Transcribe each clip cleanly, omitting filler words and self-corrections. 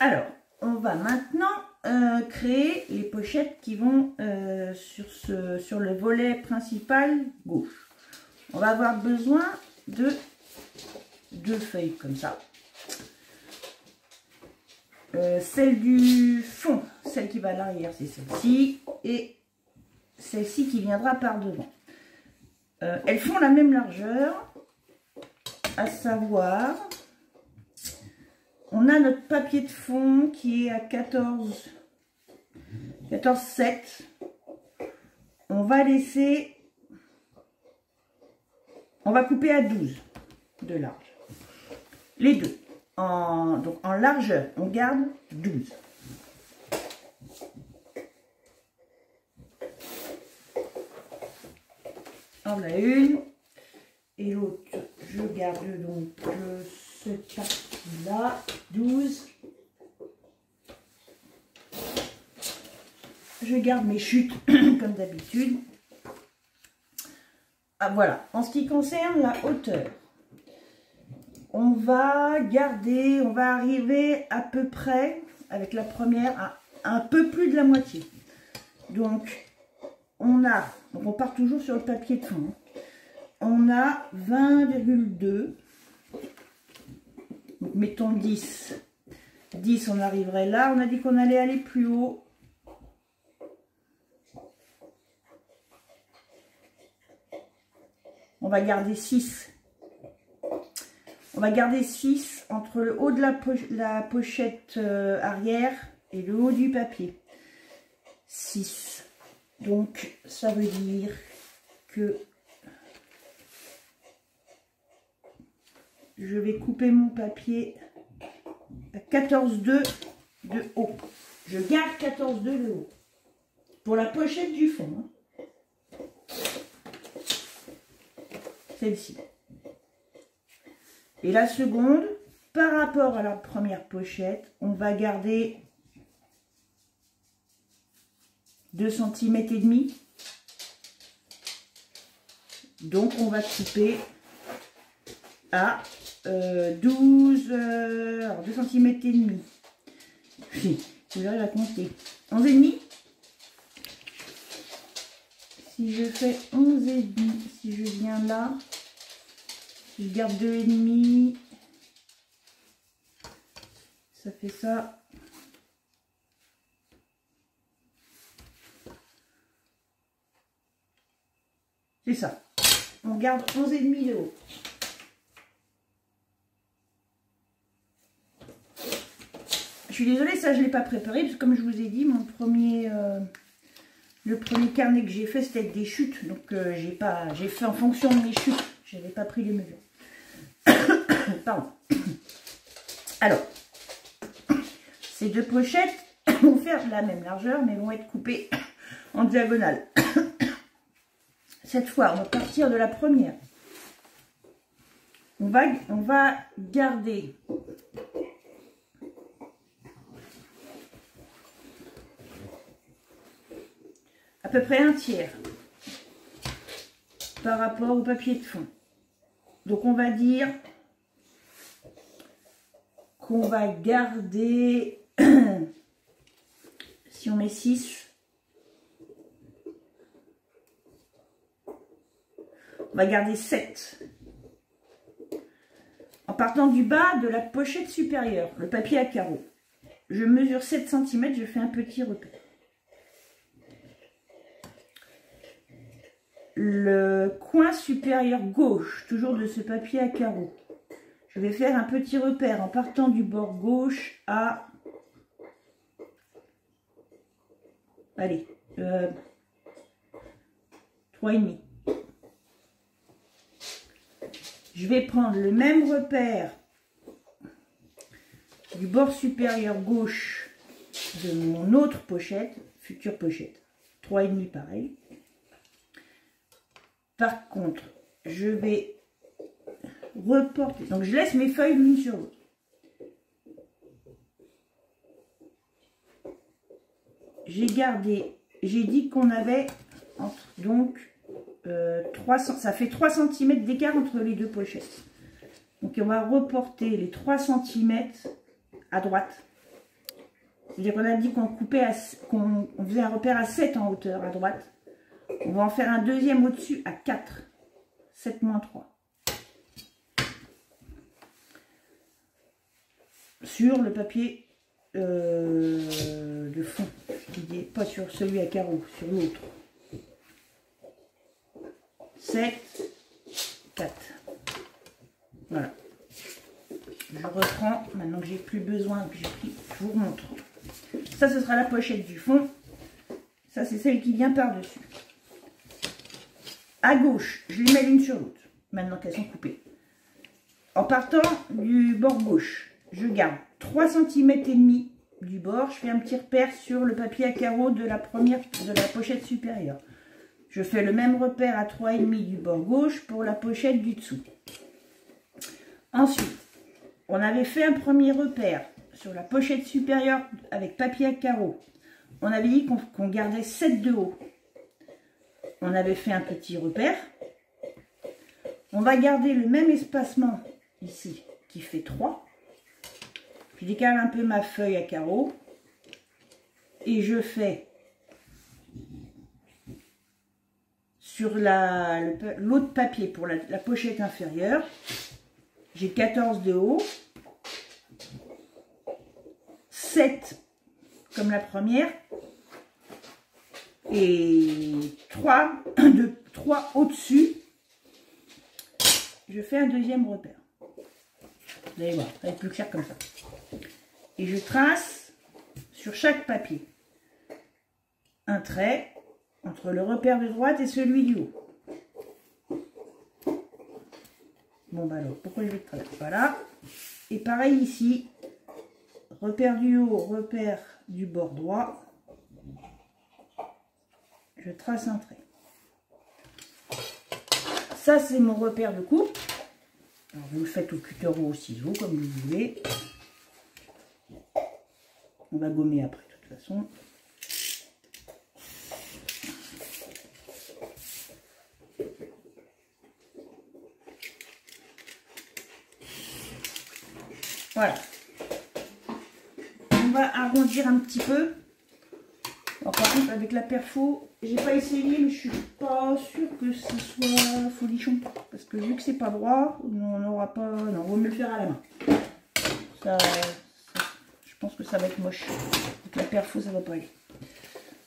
Alors, on va maintenant créer les pochettes qui vont sur le volet principal gauche. On va avoir besoin de 2 feuilles comme ça. Celle du fond, celle qui va à l'arrière, c'est celle-ci. Et celle-ci qui viendra par devant. Elles font la même largeur, à savoir, on a notre papier de fond qui est à 14,7. On va laisser, on va couper à 12 de large. Les deux. Donc en largeur, on garde 12. On a une. Et l'autre, je garde donc cette partie-là, 12. Je garde mes chutes comme d'habitude. Ah, voilà. En ce qui concerne la hauteur, on va garder, on va arriver à peu près, avec la première, à un peu plus de la moitié. Donc, on part toujours sur le papier de fond. On a 20,2. Donc, mettons 10. 10, on arriverait là. On a dit qu'on allait aller plus haut. On va garder 6. On va garder 6 entre le haut de la pochette arrière et le haut du papier. 6. Donc, ça veut dire que je vais couper mon papier à 14,2 de haut. Je garde 14,2 de haut. Pour la pochette du fond. Hein. Celle-ci. Et la seconde, par rapport à la première pochette, on va garder 2 cm et demi. Donc on va couper à 12, alors 2 cm et demi. J'arrive à compter. 11 et demi. Si je fais 11 et demi, si je viens là, si je garde 2 et demi, ça fait ça. C'est ça. On garde 11 et demi de haut. Je suis désolée, ça je ne l'ai pas préparé, parce que comme je vous ai dit, le premier carnet que j'ai fait, c'était avec des chutes. Donc j'ai fait en fonction de mes chutes. Je n'avais pas pris les mesures. Pardon. Alors, ces 2 pochettes vont faire la même largeur, mais vont être coupées en diagonale. Cette fois, on va partir de la première. On va garder à peu près un tiers par rapport au papier de fond. Donc on va dire qu'on va garder, si on met 6, on va garder 7. En partant du bas de la pochette supérieure, le papier à carreaux. Je mesure 7 cm, je fais un petit repère. Le coin supérieur gauche, toujours de ce papier à carreaux. Je vais faire un petit repère en partant du bord gauche à... Allez, 3,5. Je vais prendre le même repère du bord supérieur gauche de mon autre pochette, future pochette. 3,5 pareil. Par contre, je vais reporter. Donc, je laisse mes feuilles l'une sur l'autre. J'ai gardé, j'ai dit qu'on avait entre, donc 300, ça fait 3 cm d'écart entre les 2 pochettes. Donc, on va reporter les 3 cm à droite. C'est-à-dire qu'on a dit qu'on coupait, qu'on faisait un repère à 7 en hauteur à droite. On va en faire un deuxième au-dessus à 4. 7 moins 3. Sur le papier de fond. Pas sur celui à carreaux, sur l'autre. 7, 4. Voilà. Je reprends, maintenant que j'ai plus besoin, que j'ai pris, je vous remontre. Ça, ce sera la pochette du fond. Ça, c'est celle qui vient par-dessus. À gauche, je les mets l'une sur l'autre, maintenant qu'elles sont coupées. En partant du bord gauche, je garde 3 cm et demi du bord. Je fais un petit repère sur le papier à carreaux de la pochette supérieure. Je fais le même repère à 3,5 du bord gauche pour la pochette du dessous. Ensuite, on avait fait un premier repère sur la pochette supérieure avec papier à carreaux. On avait dit qu'on gardait 7 de haut. On avait fait un petit repère. On va garder le même espacement ici qui fait 3. Je décale un peu ma feuille à carreaux. Et je fais sur l'autre papier pour la pochette inférieure. J'ai 14 de haut. 7 comme la première. Et 3 au-dessus. Je fais un deuxième repère. Vous allez voir, ça va être plus clair comme ça. Et je trace sur chaque papier un trait entre le repère de droite et celui du haut. Bon bah alors, pourquoi je vais tracer? Voilà. Et pareil ici, repère du haut, repère du bord droit. Je trace un trait. Ça, c'est mon repère de coupe. Alors, vous le faites au cutter ou au ciseau, comme vous voulez. On va gommer après, de toute façon. Voilà. On va arrondir un petit peu. Alors, par contre, avec la perfo, j'ai pas essayé, mais je suis pas sûre que ce soit folichon. Parce que vu que c'est pas droit, on n'aura pas. Non, on va me le faire à la main. Je pense que ça va être moche. Avec la perfo, ça va pas aller.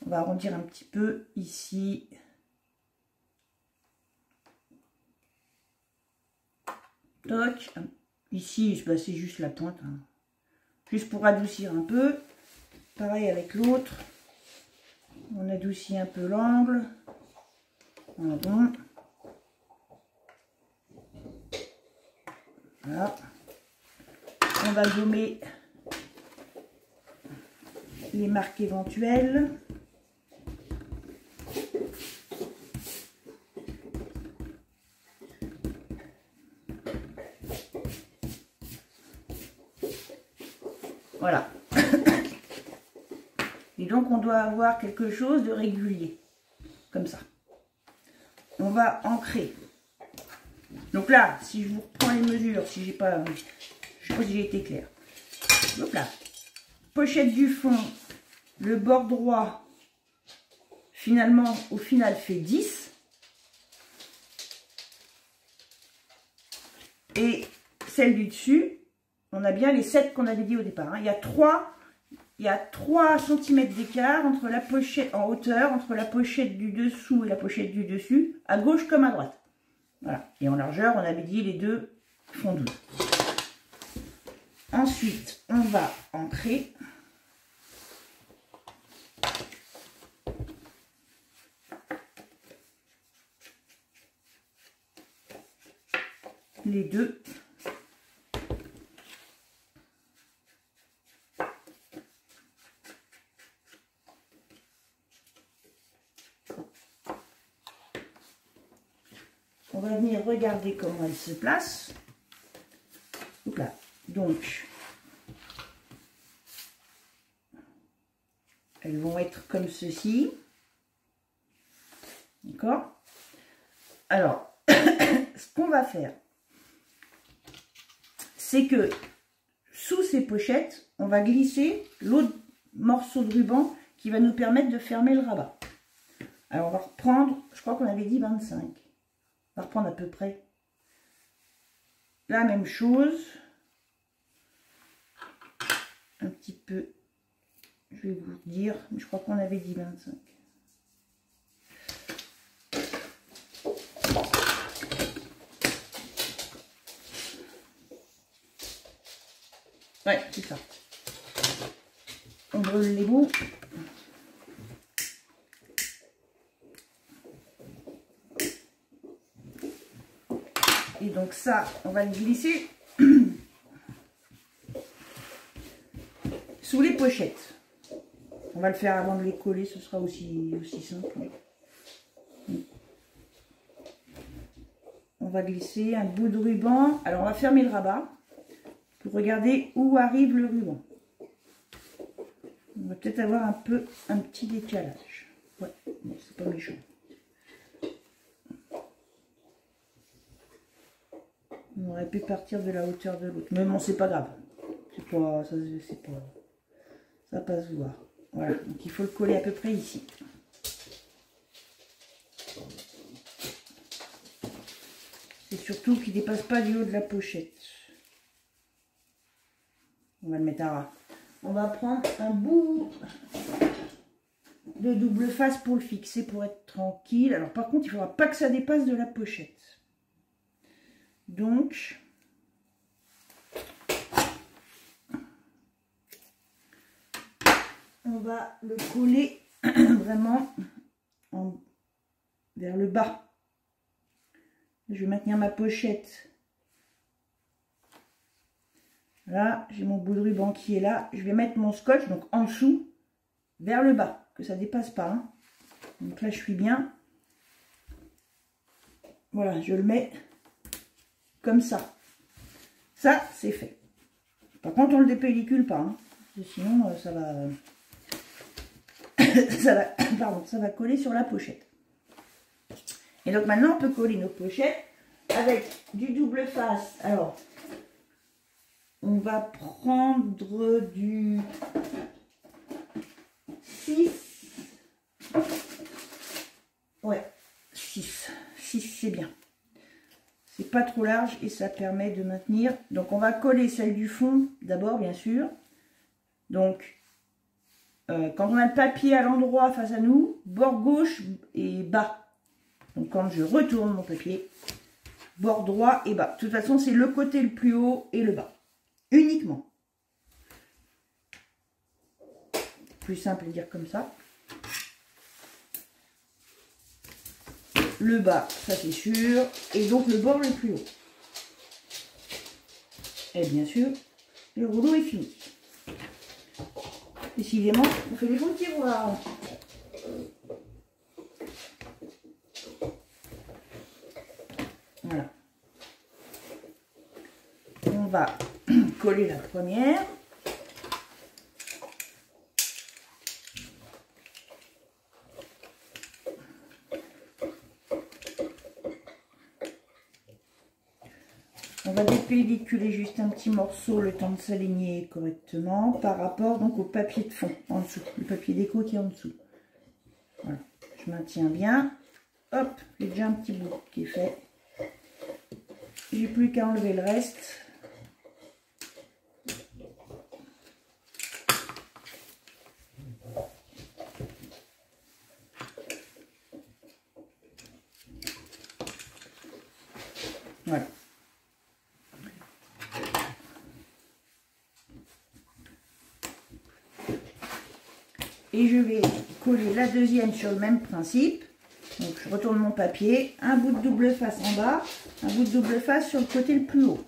On va arrondir un petit peu ici. Toc. Ici, bah, c'est juste la pointe. Hein. Juste pour adoucir un peu. Pareil avec l'autre. On adoucit un peu l'angle. Voilà. Bon. Voilà. On va gommer les marques éventuelles. Voilà. Et donc, on doit avoir quelque chose de régulier. Comme ça. On va ancrer. Donc là, si je vous reprends les mesures, si j'ai pas... Je sais pas si j'ai été claire. Donc là. Pochette du fond. Le bord droit, finalement, au final, fait 10. Et celle du dessus, on a bien les 7 qu'on avait dit au départ. Hein. Il y a 3 cm d'écart entre la pochette en hauteur, entre la pochette du dessous et la pochette du dessus, à gauche comme à droite. Voilà. Et en largeur, on avait dit les deux font 12. Ensuite, on va ancrer. Les deux. On va venir regarder comment elle se place. Donc là, donc, elles vont être comme ceci. D'accord? Alors, ce qu'on va faire, c'est que sous ces pochettes, on va glisser l'autre morceau de ruban qui va nous permettre de fermer le rabat. Alors on va reprendre, je crois qu'on avait dit 25. On va reprendre à peu près la même chose. Un petit peu, je vais vous dire, mais je crois qu'on avait dit 25. Ouais, c'est ça. On brûle les bouts. Et donc ça, on va le glisser sous les pochettes. On va le faire avant de les coller, ce sera aussi simple. On va glisser un bout de ruban. Alors on va fermer le rabat pour regarder où arrive le ruban. On va peut-être avoir un petit décalage. Ouais, bon, c'est pas méchant. On aurait pu partir de la hauteur de l'autre. Mais bon, c'est pas grave. Ça passe voir. Voilà, donc il faut le coller à peu près ici. C'est surtout qu'il ne dépasse pas du haut de la pochette. On va le mettre à ras. On va prendre un bout de double face pour le fixer, pour être tranquille. Alors par contre, il ne faudra pas que ça dépasse de la pochette. Donc, on va le coller vraiment vers le bas. Je vais maintenir ma pochette. Là, j'ai mon bout de ruban qui est là. Je vais mettre mon scotch, donc en dessous, vers le bas, que ça ne dépasse pas. Hein. Donc là, je suis bien. Voilà, je le mets comme ça. Ça, c'est fait. Par contre, on ne le dépellicule pas. Hein, sinon, ça va... ça va coller sur la pochette. Et donc maintenant, on peut coller nos pochettes avec du double face. Alors, on va prendre du 6. Ouais, 6. 6, c'est bien. C'est pas trop large et ça permet de maintenir. Donc, on va coller celle du fond d'abord, bien sûr. Donc, quand on a le papier à l'endroit face à nous, bord gauche et bas. Donc, quand je retourne mon papier, bord droit et bas. De toute façon, c'est le côté le plus haut et le bas. Uniquement. Plus simple à dire comme ça. Le bas, ça c'est sûr. Et donc le bord le plus haut. Et bien sûr, le rouleau est fini. Décidément, on fait des bons tiroirs. Voilà. On va coller la première. On va dépelliculer juste un petit morceau le temps de s'aligner correctement par rapport donc au papier de fond en dessous, le papier déco qui est en dessous. Voilà, je maintiens bien. Hop, j'ai déjà un petit bout qui est fait. J'ai plus qu'à enlever le reste. Voilà. Et je vais coller la deuxième sur le même principe. Donc je retourne mon papier, un bout de double face en bas, un bout de double face sur le côté le plus haut.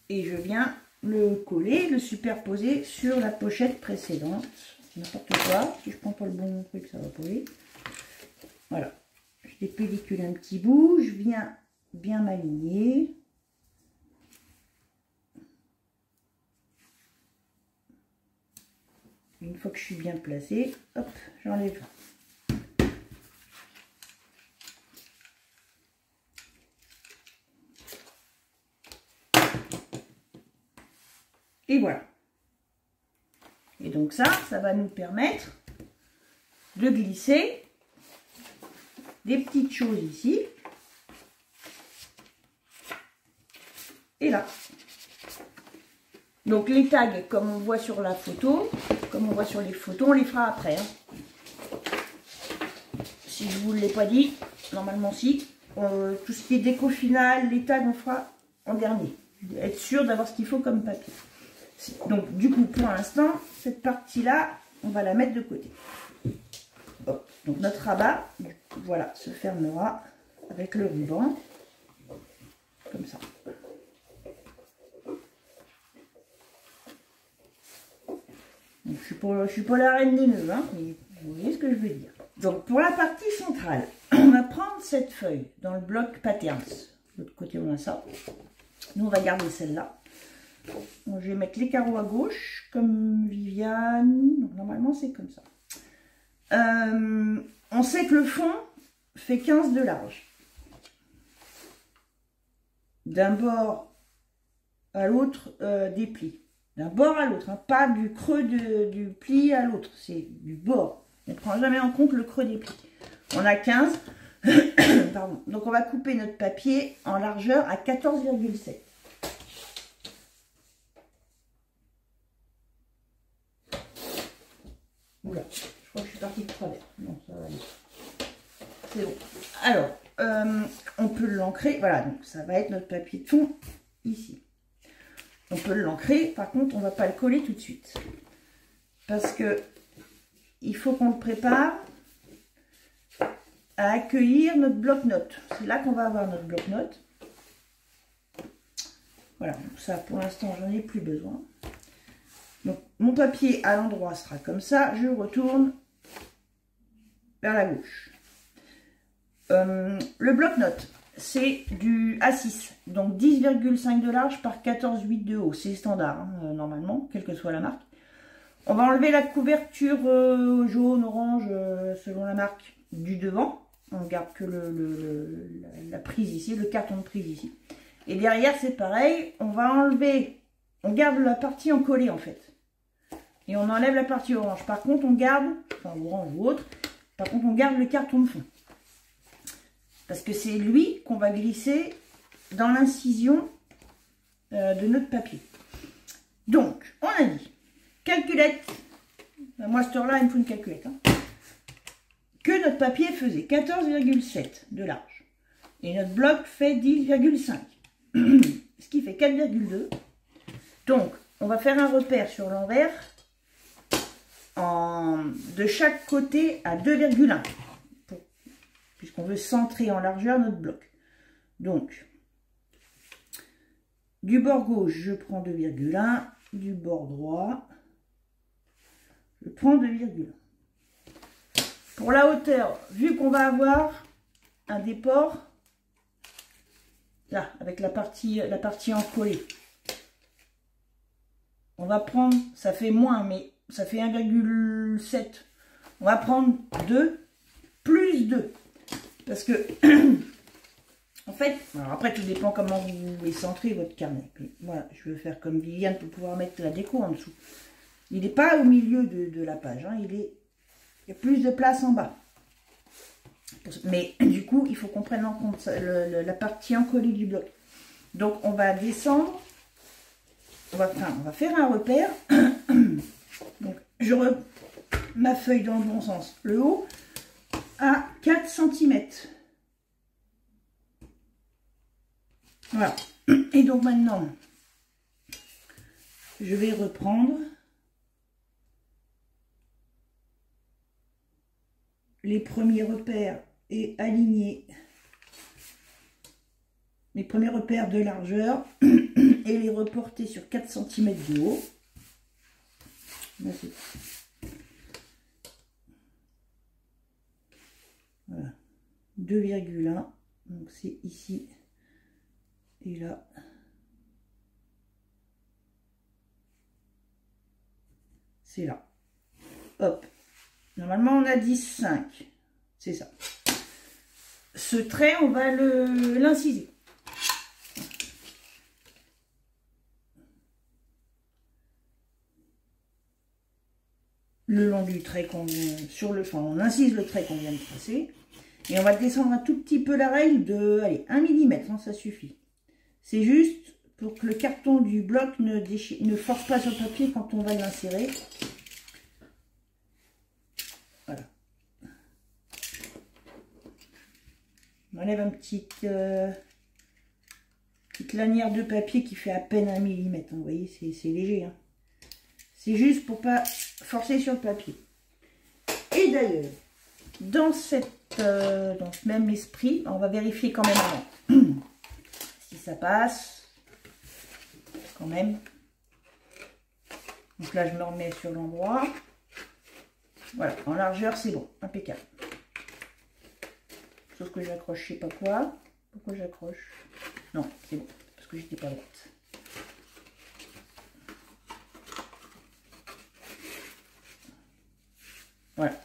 Et je viens le coller, le superposer sur la pochette précédente. N'importe quoi, si je prends pas le bon truc, ça va pas aller. Voilà, je dépellicule un petit bout, je viens bien m'aligner. Une fois que je suis bien placée, hop, j'enlève. Et voilà. Et donc ça va nous permettre de glisser des petites choses ici et là. Donc les tags, comme on voit sur la photo, comme on voit sur les photos, on les fera après. Hein. Si je ne vous l'ai pas dit, normalement si. Tout ce qui est déco finale, les tags, on fera en dernier. Être sûr d'avoir ce qu'il faut comme papier. Donc du coup, pour l'instant, cette partie-là, on va la mettre de côté. Bon, donc notre rabat, voilà, se fermera avec le ruban, comme ça. Donc, je suis pas la reine des nœuds, hein, mais vous voyez ce que je veux dire. Donc pour la partie centrale, on va prendre cette feuille dans le bloc patterns. De l'autre côté, on a ça. Nous, on va garder celle-là. Donc, je vais mettre les carreaux à gauche, comme Viviane. Donc, normalement, c'est comme ça. On sait que le fond fait 15 de large. D'un bord à l'autre des plis. D'un bord à l'autre, hein, pas du creux du pli à l'autre, c'est du bord. On ne prend jamais en compte le creux des plis. On a 15. Pardon. Donc on va couper notre papier en largeur à 14,7. Oula, je crois que je suis partie de travers. Non, ça va aller. C'est bon. Alors, on peut l'ancrer. Voilà, donc ça va être notre papier de fond ici. On peut l'ancrer, par contre, on ne va pas le coller tout de suite. Parce que il faut qu'on le prépare à accueillir notre bloc-notes. C'est là qu'on va avoir notre bloc-notes. Voilà, donc ça, pour l'instant, j'en ai plus besoin. Donc, mon papier à l'endroit sera comme ça. Je retourne vers la gauche. Le bloc-notes, c'est du A6, donc 10,5 de large par 14,8 de haut. C'est standard, hein, normalement, quelle que soit la marque. On va enlever la couverture jaune, orange, selon la marque du devant. On garde que la prise ici, le carton de prise ici. Et derrière, c'est pareil. On va enlever, on garde la partie en collé en fait. Et on enlève la partie orange. Par contre, on garde, enfin orange ou autre, par contre, on garde le carton de fond. Parce que c'est lui qu'on va glisser dans l'incision de notre papier. Donc, on a dit, calculette, moi à cette heure-là, il me faut une calculette, hein, que notre papier faisait 14,7 de large. Et notre bloc fait 10,5. Ce qui fait 4,2. Donc, on va faire un repère sur l'envers de chaque côté à 2,1. Puisqu'on veut centrer en largeur notre bloc. Donc, du bord gauche, je prends 2,1. Du bord droit, je prends 2,1. Pour la hauteur, vu qu'on va avoir un déport, là, avec la partie encollée, on va prendre, ça fait moins, mais ça fait 1,7. On va prendre 2 plus 2. Parce que, en fait, alors après tout dépend comment vous voulez centrer votre carnet. Voilà, je vais faire comme Viviane pour pouvoir mettre la déco en dessous. Il n'est pas au milieu de la page, hein, il y a plus de place en bas. Mais du coup, il faut qu'on prenne en compte la partie encollée du bloc. Donc on va descendre, on va faire un repère. Donc je remets ma feuille dans le bon sens, le haut, à 4 cm. Voilà. Et donc maintenant, je vais reprendre les premiers repères et aligner les premiers repères de largeur et les reporter sur 4 cm de haut. Là, voilà. 2,1. Donc c'est ici et là. C'est là. hop. Normalement, on a 10,5. C'est ça. Ce trait, on va l'inciser. Le long du trait qu'on vient on incise le trait qu'on vient de tracer. Et on va descendre un tout petit peu la règle de, allez, 1 mm, hein, ça suffit. C'est juste pour que le carton du bloc ne force pas sur le papier quand on va l'insérer. Voilà. On enlève une petite lanière de papier qui fait à peine 1 mm. Hein, vous voyez, c'est léger. Hein. C'est juste pour pas forcer sur le papier. Et d'ailleurs, dans ce même esprit, on va vérifier quand même avant si ça passe. Quand même. Donc là, je me remets sur l'endroit. Voilà, en largeur, c'est bon, impeccable. Sauf que j'accroche, je sais pas quoi. Pourquoi j'accroche? Non, c'est bon, parce que j'étais pas droite. Voilà.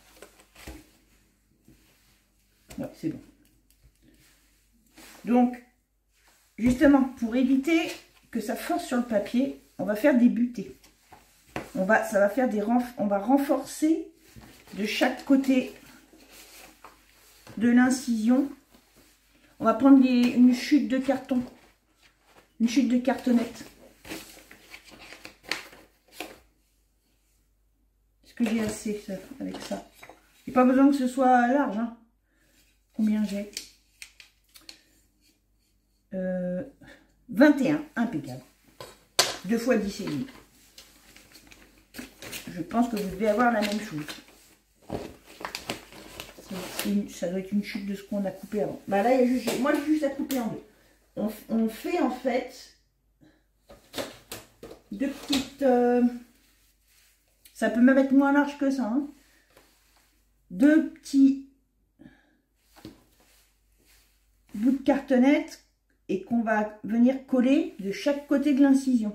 Ouais, c'est bon. Donc, justement, pour éviter que ça force sur le papier, on va faire des butées. On va renforcer de chaque côté de l'incision. On va prendre une chute de carton, une chute de cartonnette. Est-ce que j'ai assez avec ça? Il n'y a pas besoin que ce soit large. Hein. Combien j'ai? 21, impeccable. 2 x 10,5. Je pense que vous devez avoir la même chose. Ça doit être une chute de ce qu'on a coupé avant. Bah là, moi j'ai juste à couper en deux. On fait en fait deux petites... ça peut même être moins large que ça. Hein. Deux petits bouts de cartonnette et qu'on va venir coller de chaque côté de l'incision.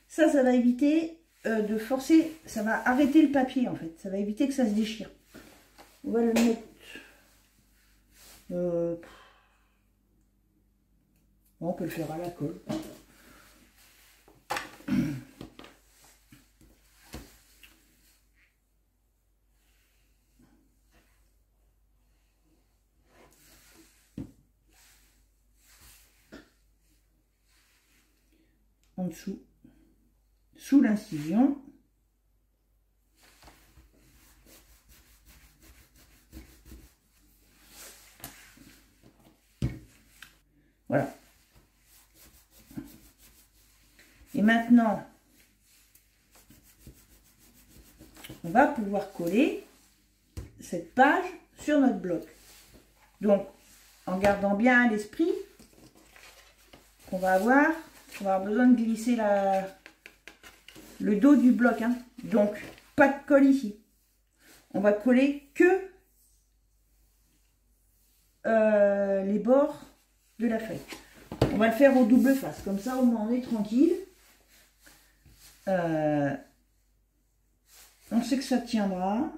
Ça va éviter de forcer, ça va arrêter le papier en fait. Ça va éviter que ça se déchire. On va le mettre... on peut le faire à la colle. En dessous, sous l'incision. Voilà. Et maintenant, on va pouvoir coller cette page sur notre bloc. Donc, en gardant bien à l'esprit qu'on va avoir besoin de glisser le dos du bloc. Hein. Donc, pas de colle ici. On va coller que les bords de la feuille. On va le faire au double face. Comme ça, au moins, on est tranquille. On sait que ça tiendra.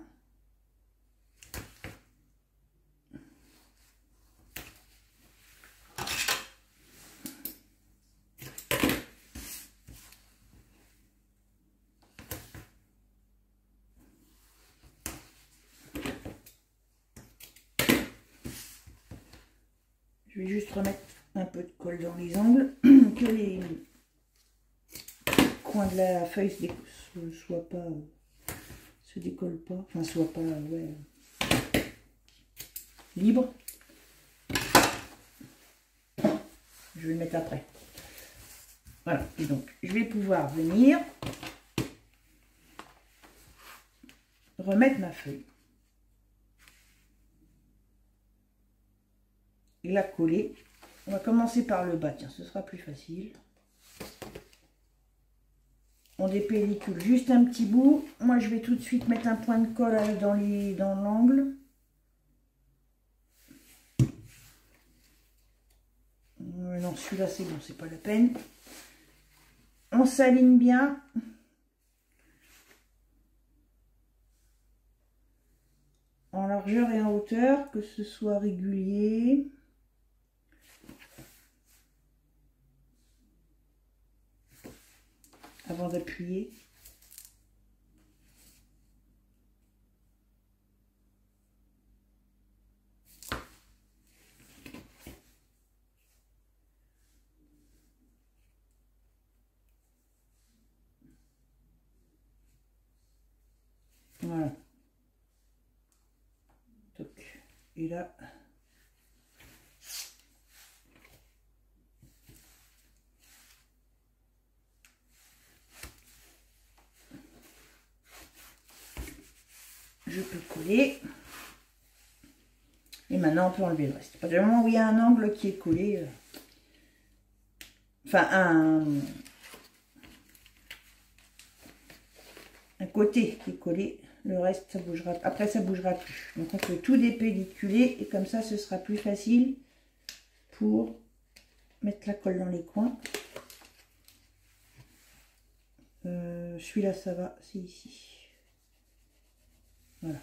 Je vais juste remettre un peu de colle dans les angles, que les coins de la feuille se décollent pas, enfin soient pas libres. Je vais le mettre après. Voilà, et donc je vais pouvoir venir remettre ma feuille. Et la coller. On va commencer par le bas, tiens, ce sera plus facile. On dépellicule juste un petit bout. Moi, je vais tout de suite mettre un point de colle dans l'angle. Non, celui-là, c'est bon, c'est pas la peine. On s'aligne bien. largeur et en hauteur, que ce soit régulier. Avant d'appuyer. Voilà. Toc. Et là, je peux coller. Et maintenant, on peut enlever le reste. À partir du moment où il y a un angle qui est collé, enfin un côté qui est collé, le reste, ça bougera. Après, ça bougera plus. Donc, on peut tout dépelliculer et comme ça, ce sera plus facile pour mettre la colle dans les coins. Celui-là, ça va, c'est ici. Voilà.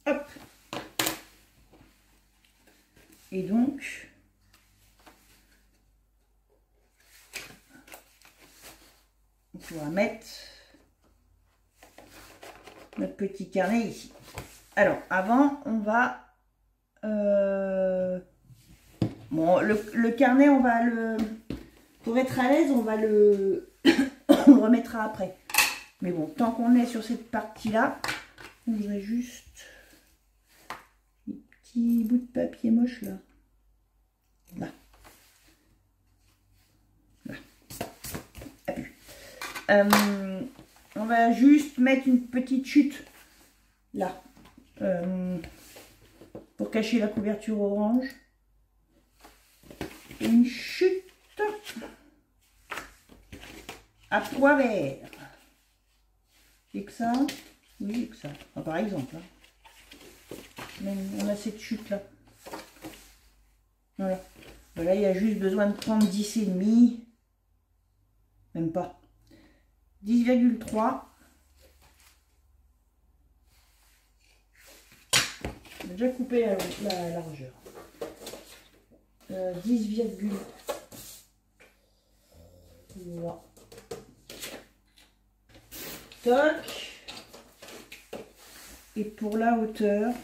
Hop. Et donc, on va mettre notre petit carnet ici. Alors, avant, on va... bon, le carnet, on va le... Pour être à l'aise, on va le... on le remettra après. Mais bon, tant qu'on est sur cette partie-là, on voudrait juste... des petits bouts de papier moche là. Là. Là. Appuie. On va juste mettre une petite chute là. Pour cacher la couverture orange. Et une chute à pois vert. Et que ça, oui, que ça. Enfin, par exemple, hein. Même, on a cette chute là. Voilà. Voilà, il y a juste besoin de prendre 10,5. Même pas. 10,3. J'ai déjà coupé la largeur. 10,3. Toc. Et pour la hauteur,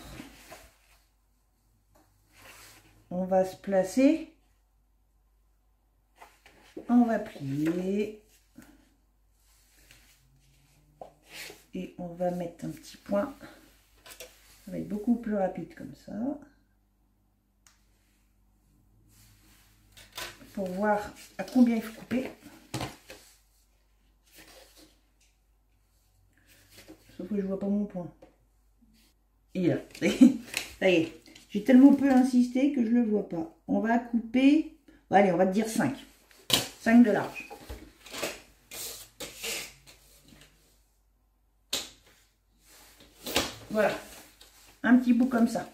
on va se placer. On va plier. Et on va mettre un petit point. Ça va être beaucoup plus rapide comme ça. Pour voir à combien il faut couper. Sauf que je vois pas mon point. Et là, ça y est. J'ai tellement peu insisté que je le vois pas. On va couper, allez, on va dire 5. 5 de large. Voilà. Un petit bout comme ça.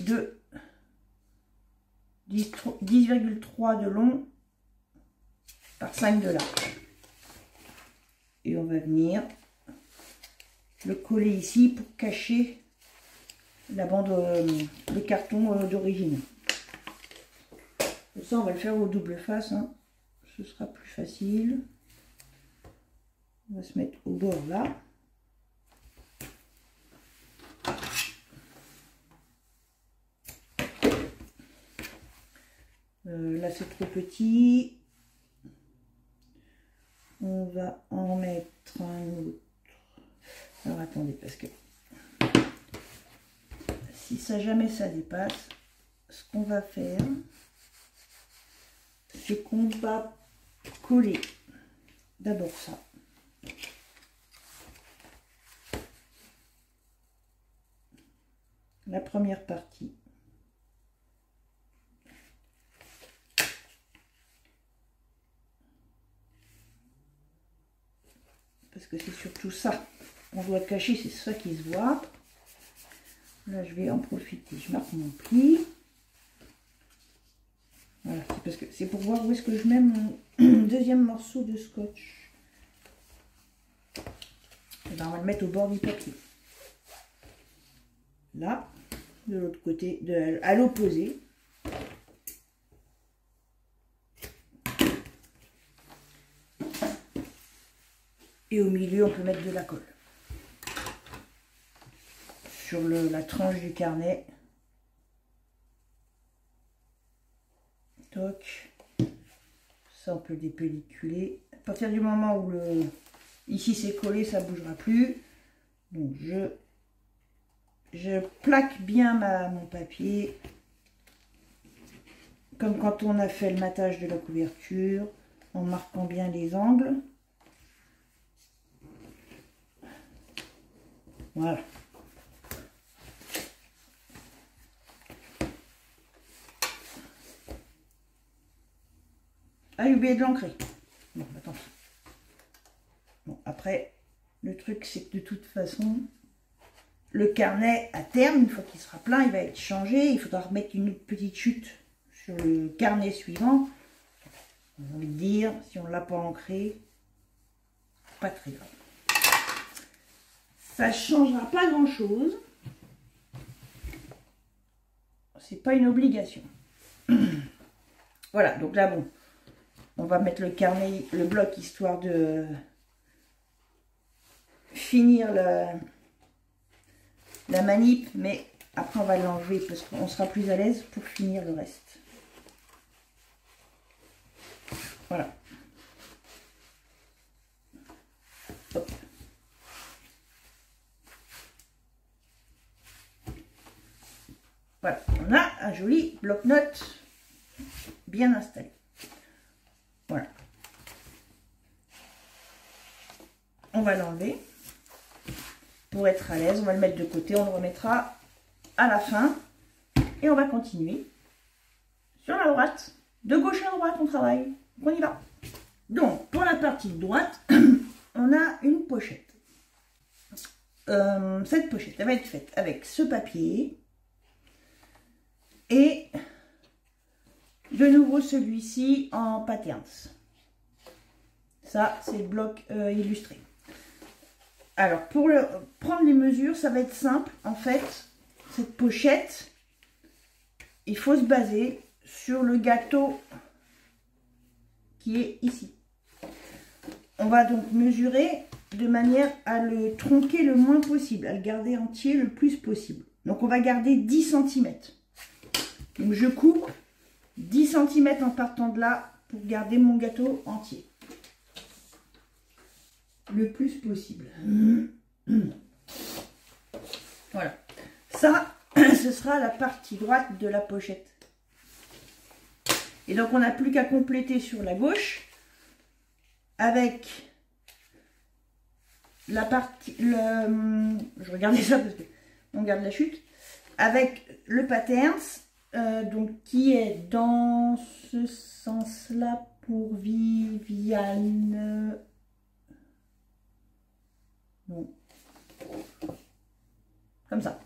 10,3 de long par 5 de large. Et on va venir le coller ici pour cacher la bande, le carton d'origine. Ça, on va le faire au double face, hein. Ce sera plus facile. On va se mettre au bord là. Là, c'est trop petit. On va en mettre un autre. Alors, attendez, parce que si ça jamais ça dépasse, ce qu'on va faire, c'est qu'on va coller d'abord ça. La première partie. Parce parce que c'est surtout ça qu'on doit cacher, c'est ça qui se voit. Là, je vais en profiter, je marque mon pli. Voilà, c'est parce que c'est pour voir où est-ce que je mets mon deuxième morceau de scotch. Et ben, on va le mettre au bord du papier. Là, de l'autre côté, à l'opposé. Et au milieu, on peut mettre de la colle. Sur la tranche du carnet. Toc. Ça, on peut le dépelliculer. À partir du moment où ici c'est collé, ça ne bougera plus. Donc, je plaque bien mon papier. Comme quand on a fait le matage de la couverture. En marquant bien les angles. Voilà. Ah, j'ai oublié de l'ancrer. Bon, attends. Bon, après, le truc, c'est que de toute façon, le carnet, à terme, une fois qu'il sera plein, il va être changé. Il faudra remettre une autre petite chute sur le carnet suivant. J'ai envie de dire, si on ne l'a pas ancré, pas très grave. Ça ne changera pas grand-chose. C'est pas une obligation. Voilà, donc là, bon, on va mettre le carnet, le bloc, histoire de finir la manip, mais après on va l'enlever parce qu'on sera plus à l'aise pour finir le reste. Voilà. Hop. Voilà, on a un joli bloc-notes bien installé. Voilà. On va l'enlever pour être à l'aise. On va le mettre de côté, on le remettra à la fin. Et on va continuer sur la droite. De gauche à droite, on travaille. On y va. Donc, pour la partie de droite, on a une pochette. Cette pochette, elle va être faite avec ce papier. Et de nouveau celui-ci en patterns. Ça, c'est le bloc illustré. Alors, pour prendre les mesures, ça va être simple. En fait, cette pochette, il faut se baser sur le gâteau qui est ici. On va donc mesurer de manière à le tronquer le moins possible, à le garder entier le plus possible. Donc, on va garder 10 cm. Donc, je coupe 10 cm en partant de là pour garder mon gâteau entier. Le plus possible. Voilà. Ça, ce sera la partie droite de la pochette. Et donc, on n'a plus qu'à compléter sur la gauche avec la partie... je regardais ça parce qu'on garde la chute. Avec le patterns, donc qui est dans ce sens-là pour Viviane... Bon. Comme ça.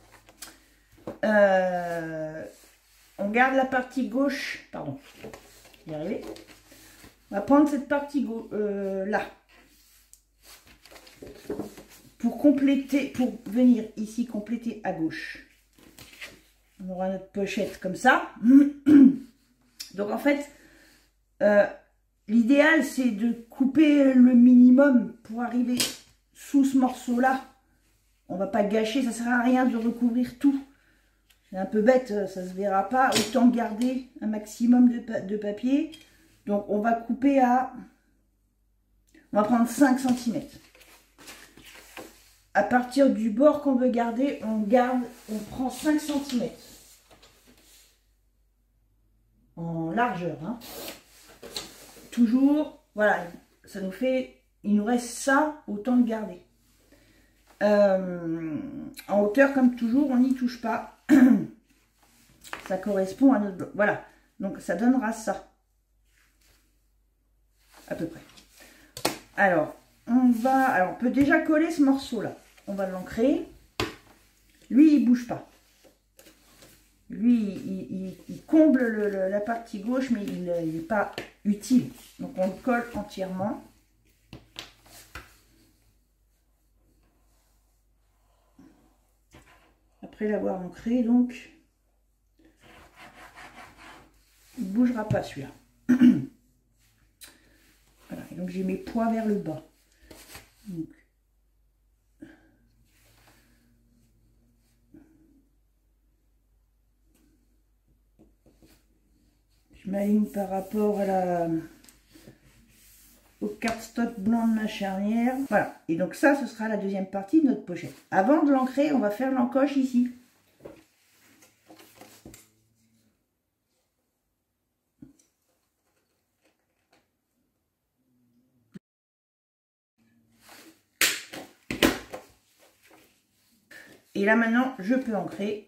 On garde la partie gauche. Pardon. Je vais y arriver. On va prendre cette partie là. Pour compléter, pour venir ici compléter à gauche. On aura notre pochette comme ça. Donc en fait, l'idéal c'est de couper le minimum pour arriver sous ce morceau-là. On va pas gâcher, ça sert à rien de recouvrir tout. C'est un peu bête, ça se verra pas. Autant garder un maximum de papier. Donc on va couper à... On va prendre 5 cm. À partir du bord qu'on veut garder, on prend 5 cm. En largeur. Hein. Toujours, voilà, ça nous fait... Il nous reste ça, autant le garder. En hauteur, comme toujours, on n'y touche pas. Ça correspond à notre bloc. Voilà. Donc, ça donnera ça. À peu près. Alors, alors on peut déjà coller ce morceau là. On va l'ancrer. Lui, il bouge pas. Lui, il comble la partie gauche, mais il n'est pas utile. Donc on le colle entièrement. Après l'avoir ancré, donc, il ne bougera pas celui-là. Voilà, et donc j'ai mes poids vers le bas. Donc, je m'aligne par rapport à au cardstock blanc de ma charnière. Voilà, et donc ça, ce sera la deuxième partie de notre pochette. Avant de l'ancrer, on va faire l'encoche ici. Et là maintenant, je peux ancrer.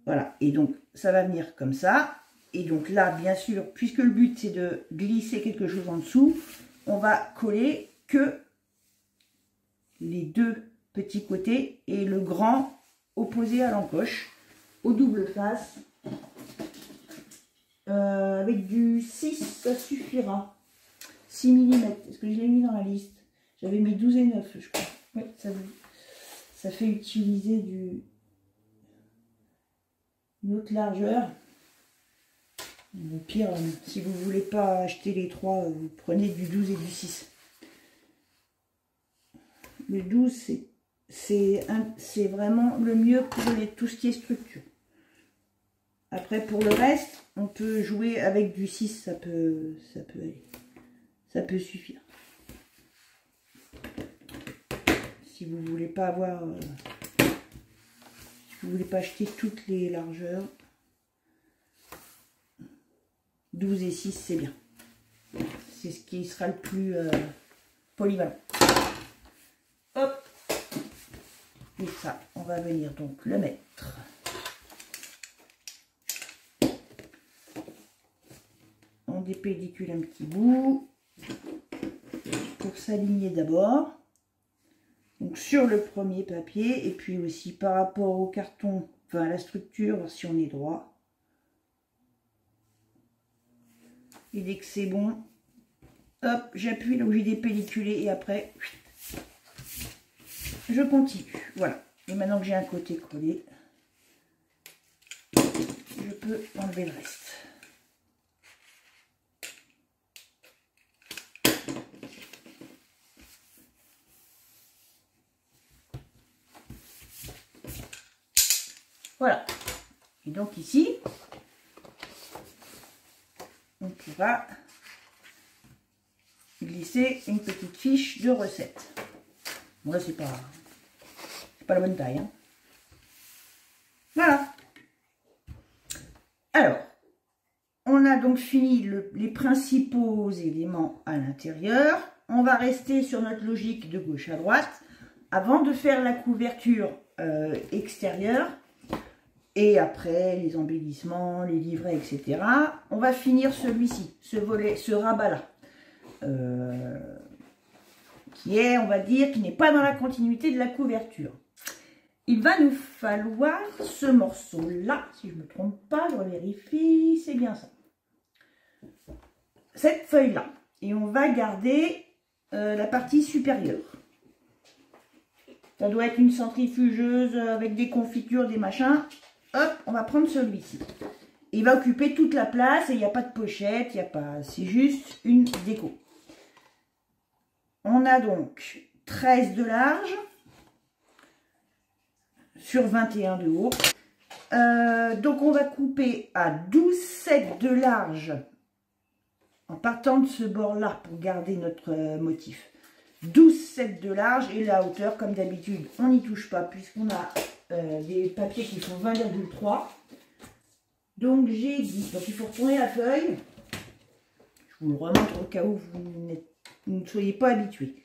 Voilà, et donc ça va venir comme ça. Et donc là, bien sûr, puisque le but c'est de glisser quelque chose en dessous, on va coller que les deux petits côtés et le grand opposé à l'encoche, au double face. Avec du 6, ça suffira. 6 mm. Est-ce que je l'ai mis dans la liste? J'avais mis 12 et 9, je crois. Oui, ça fait utiliser une autre largeur. Au pire, si vous ne voulez pas acheter les trois, vous prenez du 12 et du 6. Le 12, c'est vraiment le mieux pour tout ce qui est structure. Après, pour le reste, on peut jouer avec du 6, ça peut aller. Ça peut suffire. Si vous voulez pas avoir... si vous voulez pas acheter toutes les largeurs, 12 et 6, c'est bien. C'est ce qui sera le plus polyvalent. Hop. Et ça, on va venir donc le mettre. On dépellicule un petit bout pour s'aligner d'abord. Donc sur le premier papier et puis aussi par rapport au carton, enfin à la structure, si on est droit. Et dès que c'est bon, hop, j'appuie là où j'ai dépelliculé et après, je continue. Voilà. Et maintenant que j'ai un côté collé, je peux enlever le reste. Voilà. Et donc ici, on pourra glisser une petite fiche de recette. Bon là c'est pas la bonne taille. Hein. Voilà. Alors, on a donc fini les principaux éléments à l'intérieur. On va rester sur notre logique de gauche à droite avant de faire la couverture extérieure. Et après, les embellissements, les livrets, etc. On va finir celui-ci, ce volet, ce rabat-là. Qui est, on va dire, qui n'est pas dans la continuité de la couverture. Il va nous falloir ce morceau-là, si je ne me trompe pas, je vérifie, c'est bien ça. Cette feuille-là. Et on va garder la partie supérieure. Ça doit être une centrifugeuse avec des confitures, des machins. Hop, on va prendre celui-ci. Il va occuper toute la place et il n'y a pas de pochette, il n'y a pas, c'est juste une déco. On a donc 13 de large sur 21 de haut. Donc on va couper à 12,7 de large en partant de ce bord-là pour garder notre motif. 12,7 de large et la hauteur, comme d'habitude, on n'y touche pas puisqu'on a des papiers qui font 20,3. Donc j'ai dit, donc il faut retourner la feuille. Je vous le remontre au cas où vous ne soyez pas habitués.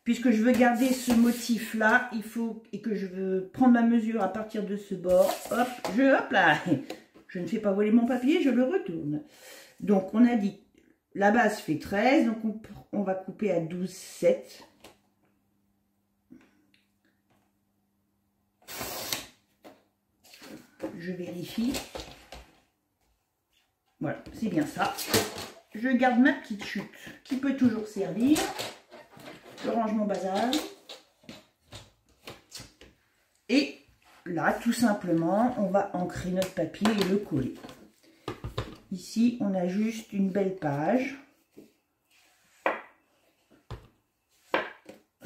Puisque je veux garder ce motif là, il faut, et que je veux prendre ma mesure à partir de ce bord, hop là, je ne fais pas voler mon papier, je le retourne. Donc, on a dit, la base fait 13, donc on va couper à 12,7. Je vérifie. Voilà, c'est bien ça. Je garde ma petite chute qui peut toujours servir. Je range mon bazar. Et là, tout simplement, on va ancrer notre papier et le coller. Ici, on a juste une belle page.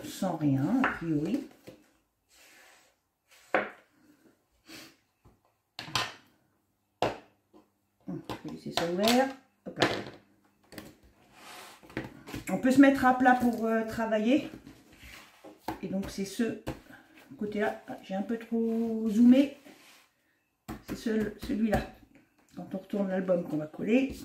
Sans rien, a priori. Je vais laisser ça ouvert. Hop là. On peut se mettre à plat pour travailler. Et donc, c'est ce côté-là. J'ai un peu trop zoomé. C'est celui-là. Quand on retourne l'album qu'on va coller.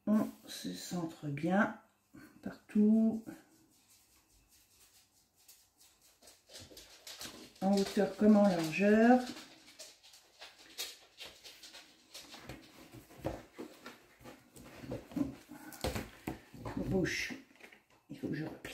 On se centre bien partout, en hauteur comme en largeur. Bouche, il faut que je replie.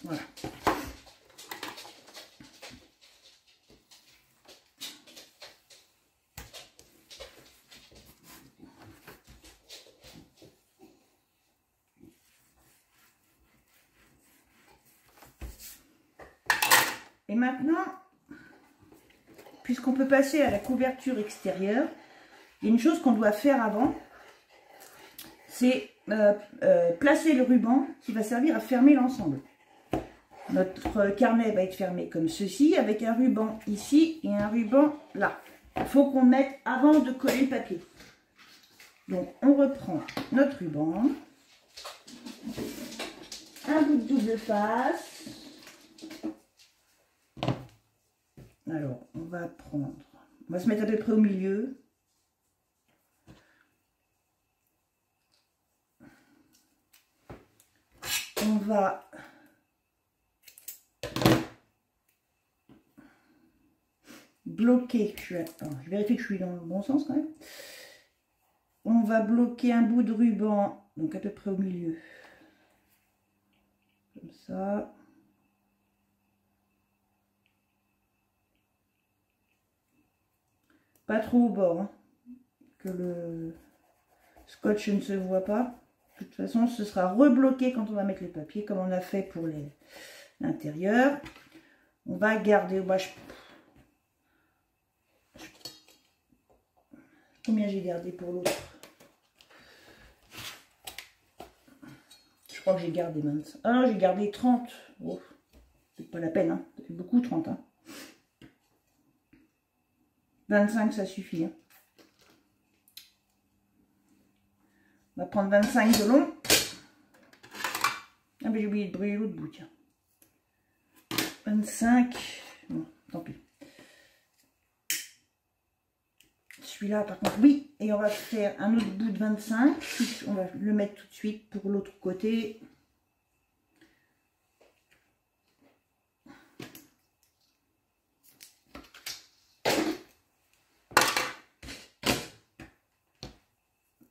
Voilà. Et maintenant, puisqu'on peut passer à la couverture extérieure, il y a une chose qu'on doit faire avant, c'est placer le ruban qui va servir à fermer l'ensemble. Notre carnet va être fermé comme ceci, avec un ruban ici et un ruban là. Il faut qu'on mette avant de coller le papier. Donc on reprend notre ruban, un bout de double face. Alors on va se mettre à peu près au milieu. On va bloquer, je vérifie que je suis dans le bon sens quand même. On va bloquer un bout de ruban, donc à peu près au milieu. Comme ça. Pas trop au bord, hein, que le scotch ne se voit pas. De toute façon, ce sera rebloqué quand on va mettre les papiers, comme on a fait pour l'intérieur. On va garder... Combien j'ai gardé pour l'autre? Je crois que j'ai gardé 25. Ah non, j'ai gardé 30. Oh, c'est pas la peine, hein. Ça fait beaucoup 30. Hein. 25, ça suffit. Hein. On va prendre 25 de long. Ah mais j'ai oublié de brûler l'autre bout, tiens. 25. Bon, tant pis. Celui-là, par contre, oui. Et on va faire un autre bout de 25. On va le mettre tout de suite pour l'autre côté.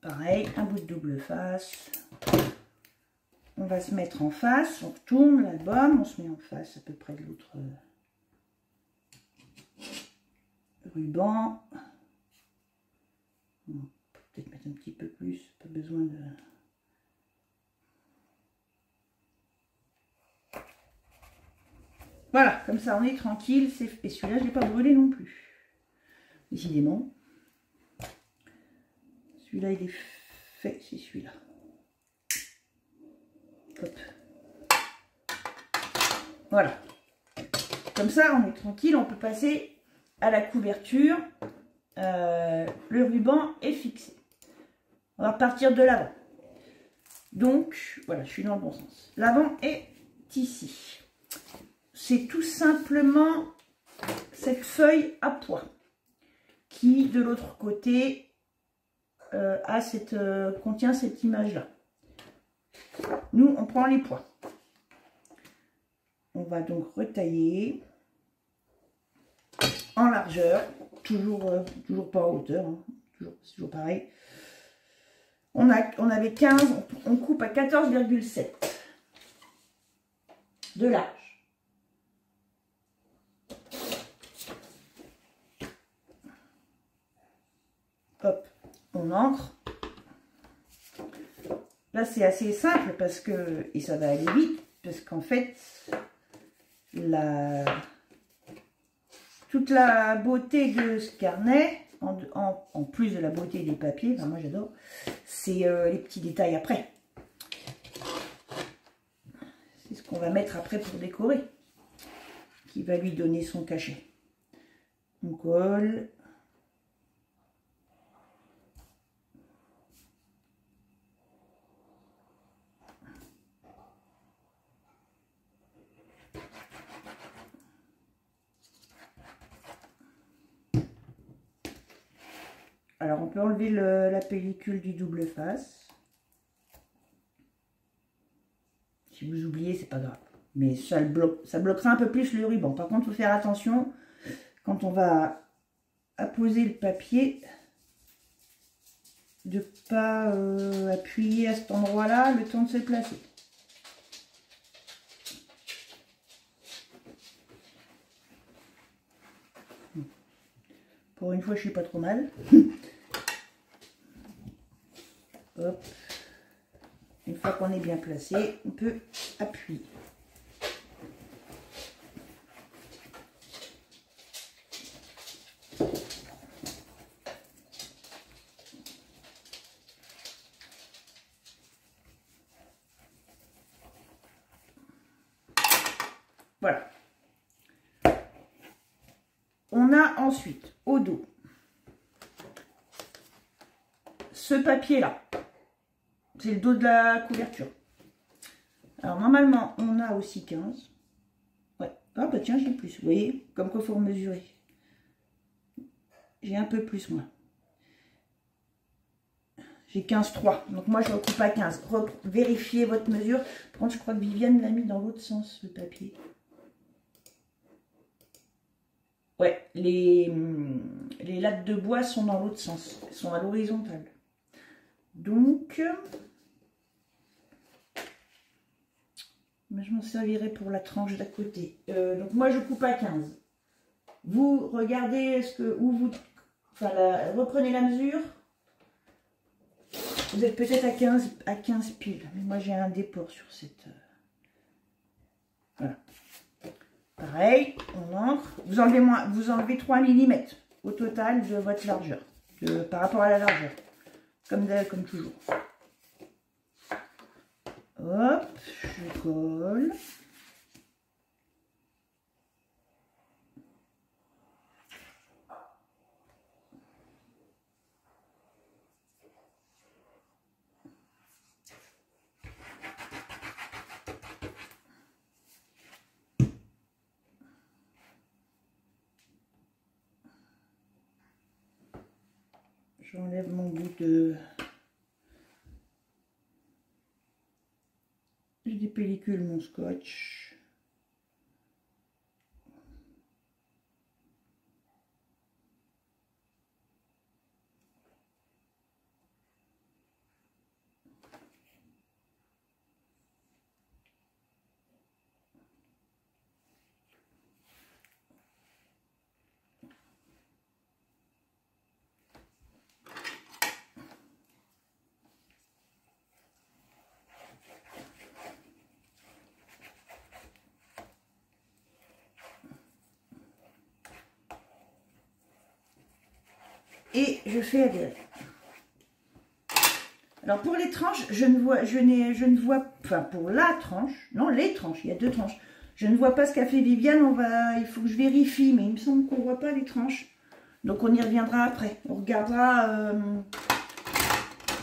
Pareil, un bout de double face. On va se mettre en face. On retourne l'album. On se met en face à peu près de l'autre ruban. On peut peut-être mettre un petit peu plus. Pas besoin de... Voilà, comme ça on est tranquille. Et celui-là, je l'ai pas brûlé non plus. Décidément. Celui-là, il est fait, c'est celui-là. Hop. Voilà. Comme ça, on est tranquille, on peut passer à la couverture. Le ruban est fixé. On va repartir de l'avant. Donc, voilà, je suis dans le bon sens. L'avant est ici. C'est tout simplement cette feuille à pois qui, de l'autre côté, contient cette image-là. Nous, on prend les pois. On va donc retailler en largeur, toujours pas en hauteur, hein, toujours pareil. On avait 15, on coupe à 14,7 de large. Hop, on ancre. Là, c'est assez simple parce que, et ça va aller vite, parce qu'en fait, toute la beauté de ce carnet, en plus de la beauté des papiers, enfin, moi j'adore, c'est les petits détails après. C'est ce qu'on va mettre après pour décorer, qui va lui donner son cachet. On colle. Alors, on peut enlever la pellicule du double face. Si vous oubliez, c'est pas grave. Mais ça bloquera un peu plus le ruban. Par contre, il faut faire attention quand on va apposer le papier de ne pas appuyer à cet endroit-là le temps de se placer. Pour une fois, je suis pas trop mal. Hop. Une fois qu'on est bien placé, on peut appuyer. Voilà. On a ensuite au dos ce papier-là. C'est le dos de la couverture. Alors normalement, on a aussi 15. Ouais. Ah bah tiens, j'ai plus. Vous voyez, comme quoi il faut mesurer. J'ai un peu plus moi. J'ai 15,3. Donc moi je recoupe à 15. Vérifiez votre mesure. Par contre, je crois que Viviane l'a mis dans l'autre sens, le papier. Ouais, les lattes de bois sont dans l'autre sens. Elles sont à l'horizontale. Donc, je m'en servirai pour la tranche d'à côté. Donc moi je coupe à 15. Vous regardez reprenez la mesure. Vous êtes peut-être à 15 piles. Mais moi j'ai un déport sur cette... Voilà. Pareil, on ancre. Vous enlevez 3 mm au total de votre largeur. Par rapport à la largeur. Comme toujours. Hop, je colle. J'enlève mon bout de... Je dépellicule mon scotch. et je fais adhérer. Alors pour les tranches, je ne vois, enfin pour la tranche, non les tranches, il y a 2 tranches. Je ne vois pas ce qu'a fait Viviane, il faut que je vérifie, mais il me semble qu'on ne voit pas les tranches. Donc on y reviendra après. On regardera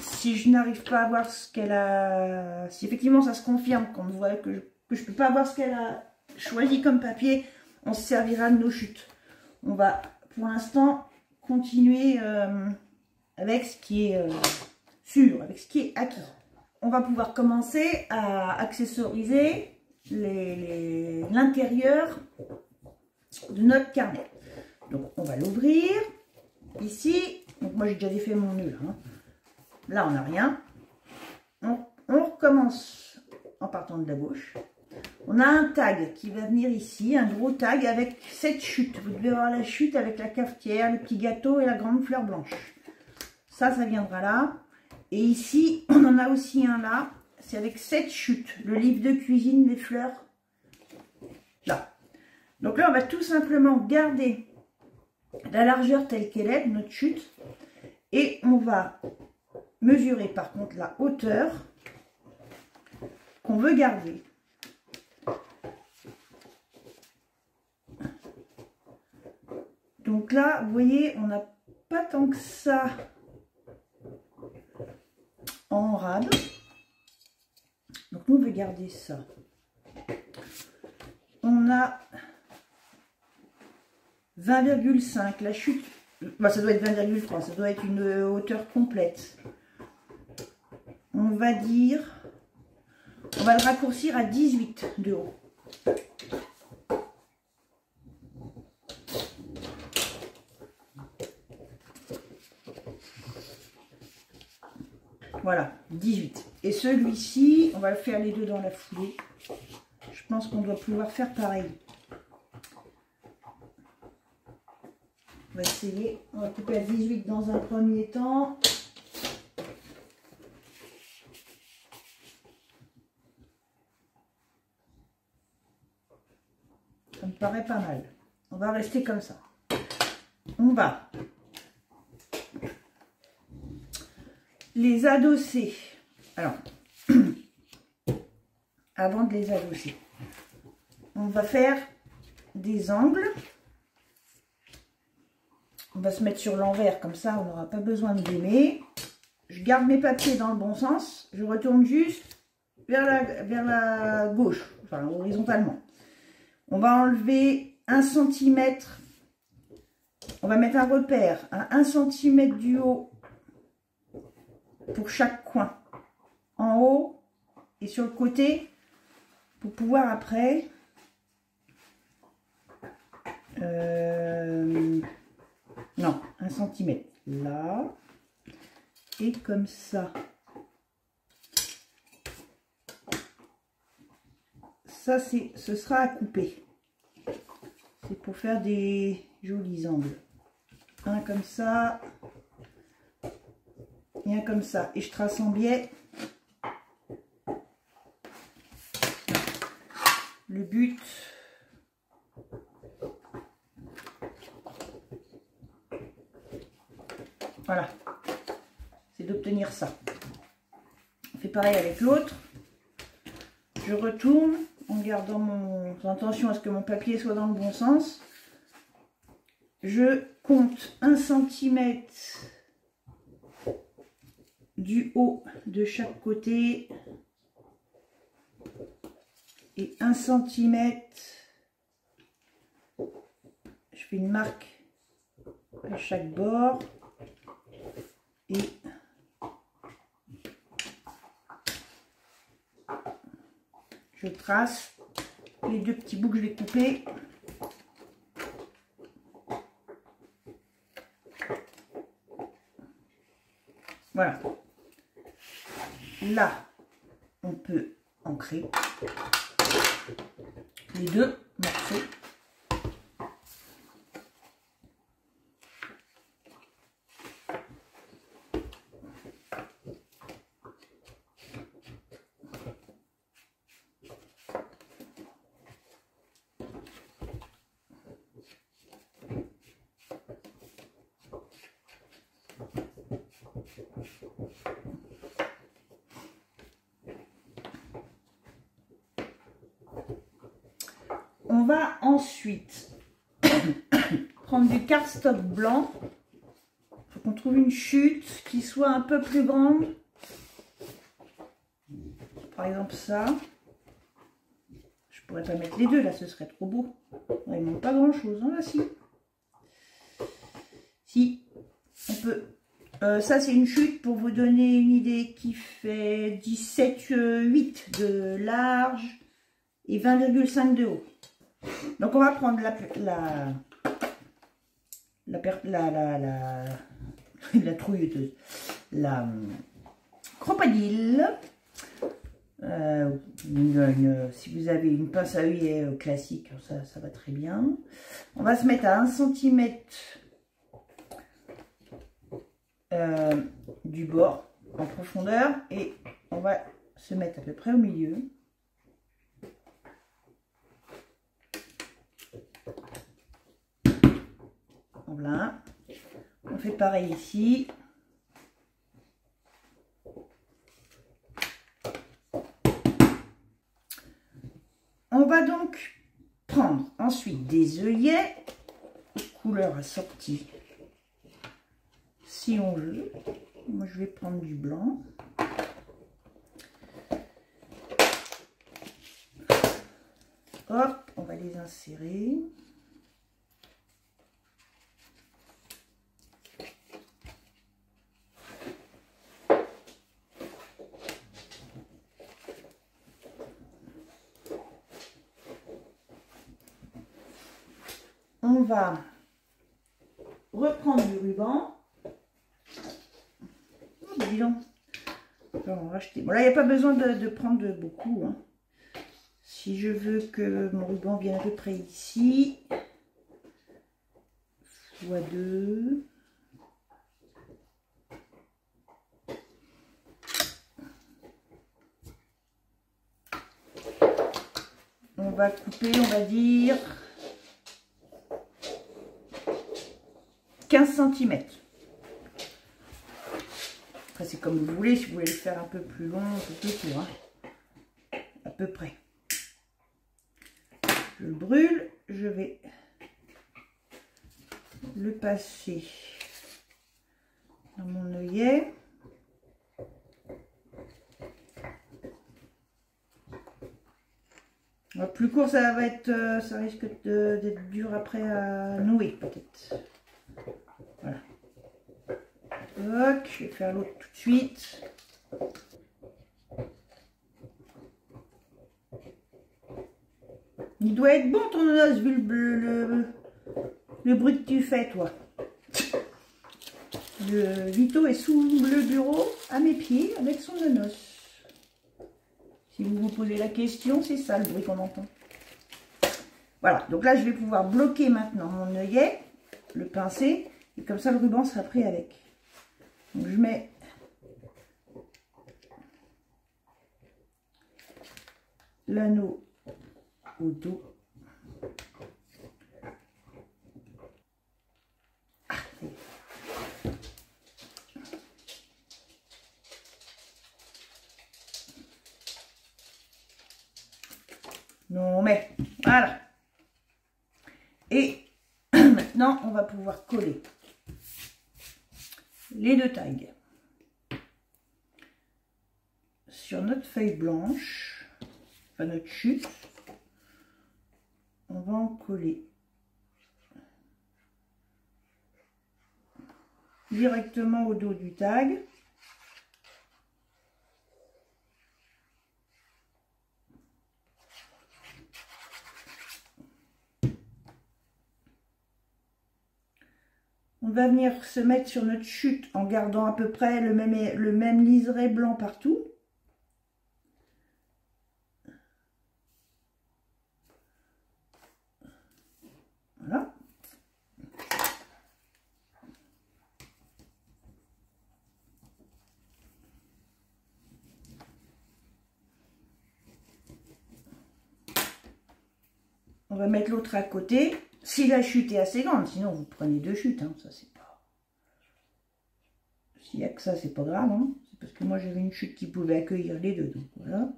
si je n'arrive pas à voir ce qu'elle a, si effectivement ça se confirme, qu'on voit que je ne peux pas voir ce qu'elle a choisi comme papier, on se servira de nos chutes. On va pour l'instant continuer avec ce qui est sûr, avec ce qui est acquis. On va pouvoir commencer à accessoriser l'intérieur de notre carnet. Donc on va l'ouvrir ici. Donc moi j'ai déjà fait mon nœud là. Là on n'a rien. On recommence en partant de la gauche. On a un tag qui va venir ici, un gros tag avec cette chute. Vous devez avoir la chute avec la cafetière, le petit gâteau et la grande fleur blanche. Ça viendra là. Et ici, on en a aussi un là. C'est avec cette chute, le livre de cuisine, les fleurs. Là. Donc là, on va tout simplement garder la largeur telle qu'elle est de notre chute. Et on va mesurer par contre la hauteur qu'on veut garder. Donc là, vous voyez, on n'a pas tant que ça en rade. Donc nous, on veut garder ça. On a 20,5. La chute, bah, ça doit être 20,3. Ça doit être une hauteur complète. On va dire, on va le raccourcir à 18 de haut. Voilà, 18. Et celui-ci, on va le faire les deux dans la foulée. Je pense qu'on doit pouvoir faire pareil. On va essayer. On va couper à 18 dans un premier temps. Ça me paraît pas mal. On va rester comme ça. On va les adosser. Alors, avant de les adosser, on va faire des angles. On va se mettre sur l'envers, comme ça on n'aura pas besoin de démêler. Je garde mes papiers dans le bon sens. Je retourne juste vers la gauche, enfin horizontalement. On va enlever 1 cm. On va mettre un repère à 1 cm du haut pour chaque coin, en haut et sur le côté, pour pouvoir après non, 1 cm là et comme ça. Ça ce sera à couper. C'est pour faire des jolis angles. Un comme ça et un comme ça. Et je trace en biais. Le but, voilà, c'est d'obtenir ça. On fait pareil avec l'autre. Je retourne en gardant mon attention à ce que mon papier soit dans le bon sens. Je compte 1 cm du haut de chaque côté et 1 cm. Je fais une marque à chaque bord et je trace les 2 petits bouts que je vais couper. Voilà. Là, on peut ancrer les 2 morceaux. On va ensuite prendre du cardstock blanc. Il faut qu'on trouve une chute qui soit un peu plus grande. Par exemple ça. Je pourrais pas mettre les deux là, ce serait trop beau. Il ne manque pas grand chose, hein, là si. Si, on peut. Ça c'est une chute pour vous donner une idée qui fait 17,8 de large et 20,5 de haut. Donc on va prendre la trouilleuse, la crocodile. Si vous avez une pince à œillet classique, ça va très bien. On va se mettre à 1 cm du bord en profondeur et on va se mettre à peu près au milieu. Voilà. On fait pareil ici. On va donc prendre ensuite des œillets, couleur assortie, si on veut. Moi, je vais prendre du blanc. Hop, on va les insérer. On va reprendre du ruban. Oh, dis donc. Alors, on va racheter. Bon, là, il n'y a pas besoin de prendre beaucoup. Hein. Si je veux que mon ruban vienne à peu près ici, x2. On va couper, on va dire 15 cm. Après, c'est comme vous voulez, si vous voulez le faire un peu plus long, un peu plus court, hein. À peu près. Je le brûle, je vais le passer dans mon œillet. Plus court, ça va être, ça risque d'être dur après à nouer peut-être. Voilà. Donc, je vais faire l'autre tout de suite. Il doit être bon ton os vu le bruit que tu fais, toi. Le Vito est sous le bureau à mes pieds avec son nonos. Si vous vous posez la question, c'est ça le bruit qu'on entend. Voilà, donc là je vais pouvoir bloquer maintenant mon œillet, le pincer, et comme ça le ruban sera pris avec. Donc je mets l'anneau au dos. Non mais voilà. Et maintenant on va pouvoir coller les deux tags sur notre feuille blanche, enfin notre chute. On va en coller directement au dos du tag. On va venir se mettre sur notre chute en gardant à peu près le même liseré blanc partout. Voilà. On va mettre l'autre à côté. Si la chute est assez grande, sinon vous prenez deux chutes, hein, ça c'est pas. S'il n'y a que ça, c'est pas grave. Hein. C'est parce que moi, j'avais une chute qui pouvait accueillir les deux. Donc voilà.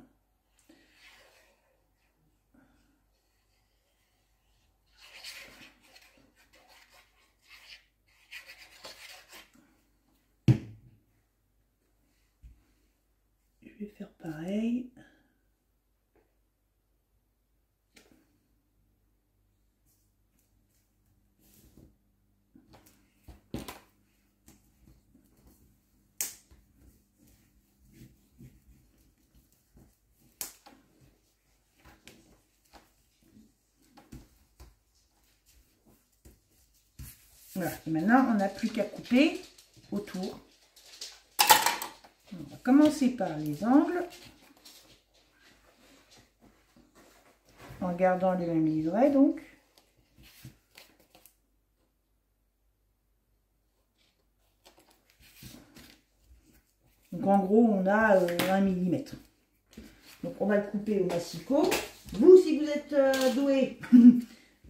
Je vais faire pareil. Voilà. Et maintenant, on n'a plus qu'à couper autour. On va commencer par les angles. En gardant les mêmes livrets, donc. Donc en gros, on a 1 mm. Donc on va le couper au massicot. Vous, si vous êtes doué,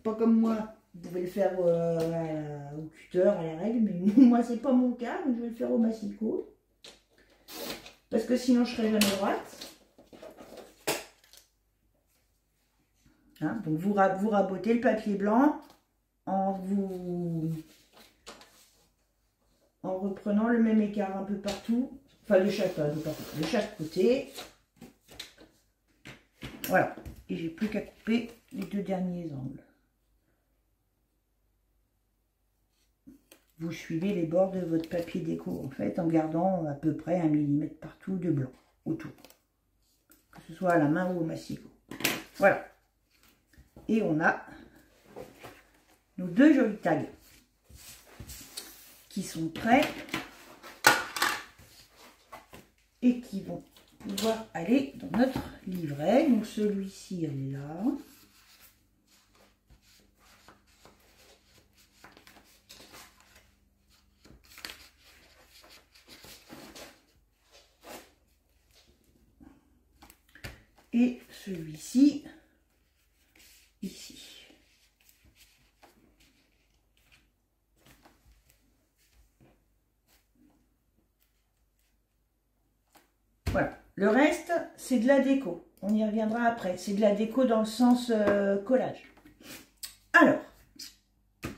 pas comme moi, vous pouvez le faire au cutter, à la règle, mais moi, c'est pas mon cas, donc je vais le faire au massicot. Parce que sinon, je serai jamais droite. Hein, donc vous rabotez le papier blanc en reprenant le même écart un peu partout. Enfin, de chaque côté. Voilà. Et j'ai plus qu'à couper les 2 derniers angles. Vous suivez les bords de votre papier déco, en fait, en gardant à peu près 1 mm partout de blanc autour. Que ce soit à la main ou au massicot. Voilà. Et on a nos 2 jolis tags qui sont prêts et qui vont pouvoir aller dans notre livret. Donc celui-ci est là. Et celui-ci ici. Voilà. Le reste, c'est de la déco. On y reviendra après. C'est de la déco dans le sens collage. Alors,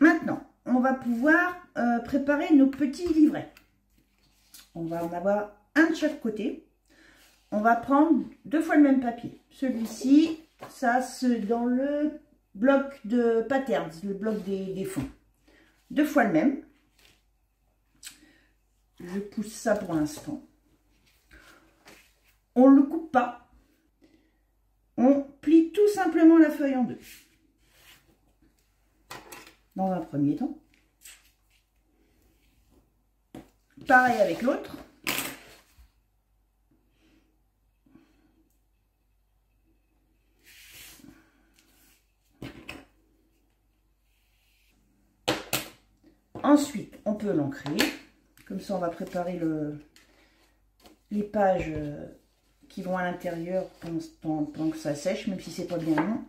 maintenant, on va pouvoir préparer nos petits livrets. On va en avoir un de chaque côté. On va prendre 2 fois le même papier. Celui-ci, ça c'est dans le bloc de patterns, le bloc des fonds. 2 fois le même. Je pousse ça pour l'instant. On ne le coupe pas. On plie tout simplement la feuille en 2. Dans un premier temps. Pareil avec l'autre. Ensuite, on peut l'ancrer. Comme ça, on va préparer les pages qui vont à l'intérieur pendant que ça sèche, même si c'est pas bien long.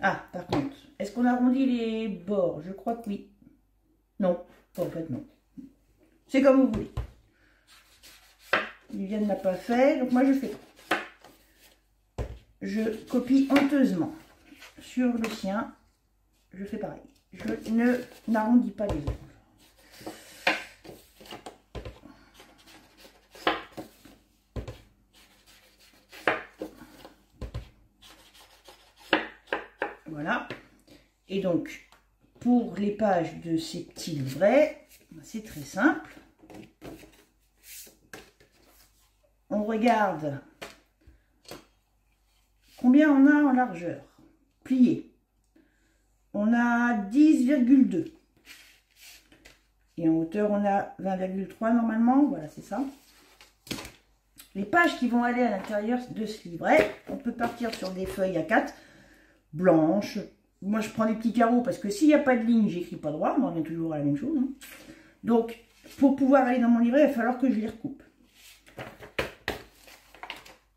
Ah, par contre, est-ce qu'on arrondit les bords? Je crois que oui. Non, en fait non. C'est comme vous voulez. Viviane n'a pas fait, donc moi je fais pas. Je copie honteusement sur le sien. Je fais pareil. Je ne n'arrondis pas les ongles. Voilà. Et donc, pour les pages de ces petits livrets, c'est très simple. On regarde combien on a en largeur. Plié. On a 10,2. Et en hauteur, on a 20,3 normalement. Voilà, c'est ça. Les pages qui vont aller à l'intérieur de ce livret, on peut partir sur des feuilles A4 blanches. Moi, je prends des petits carreaux parce que s'il n'y a pas de ligne, j'écris pas droit. On est toujours à la même chose. Hein. Donc, pour pouvoir aller dans mon livret, il va falloir que je les recoupe.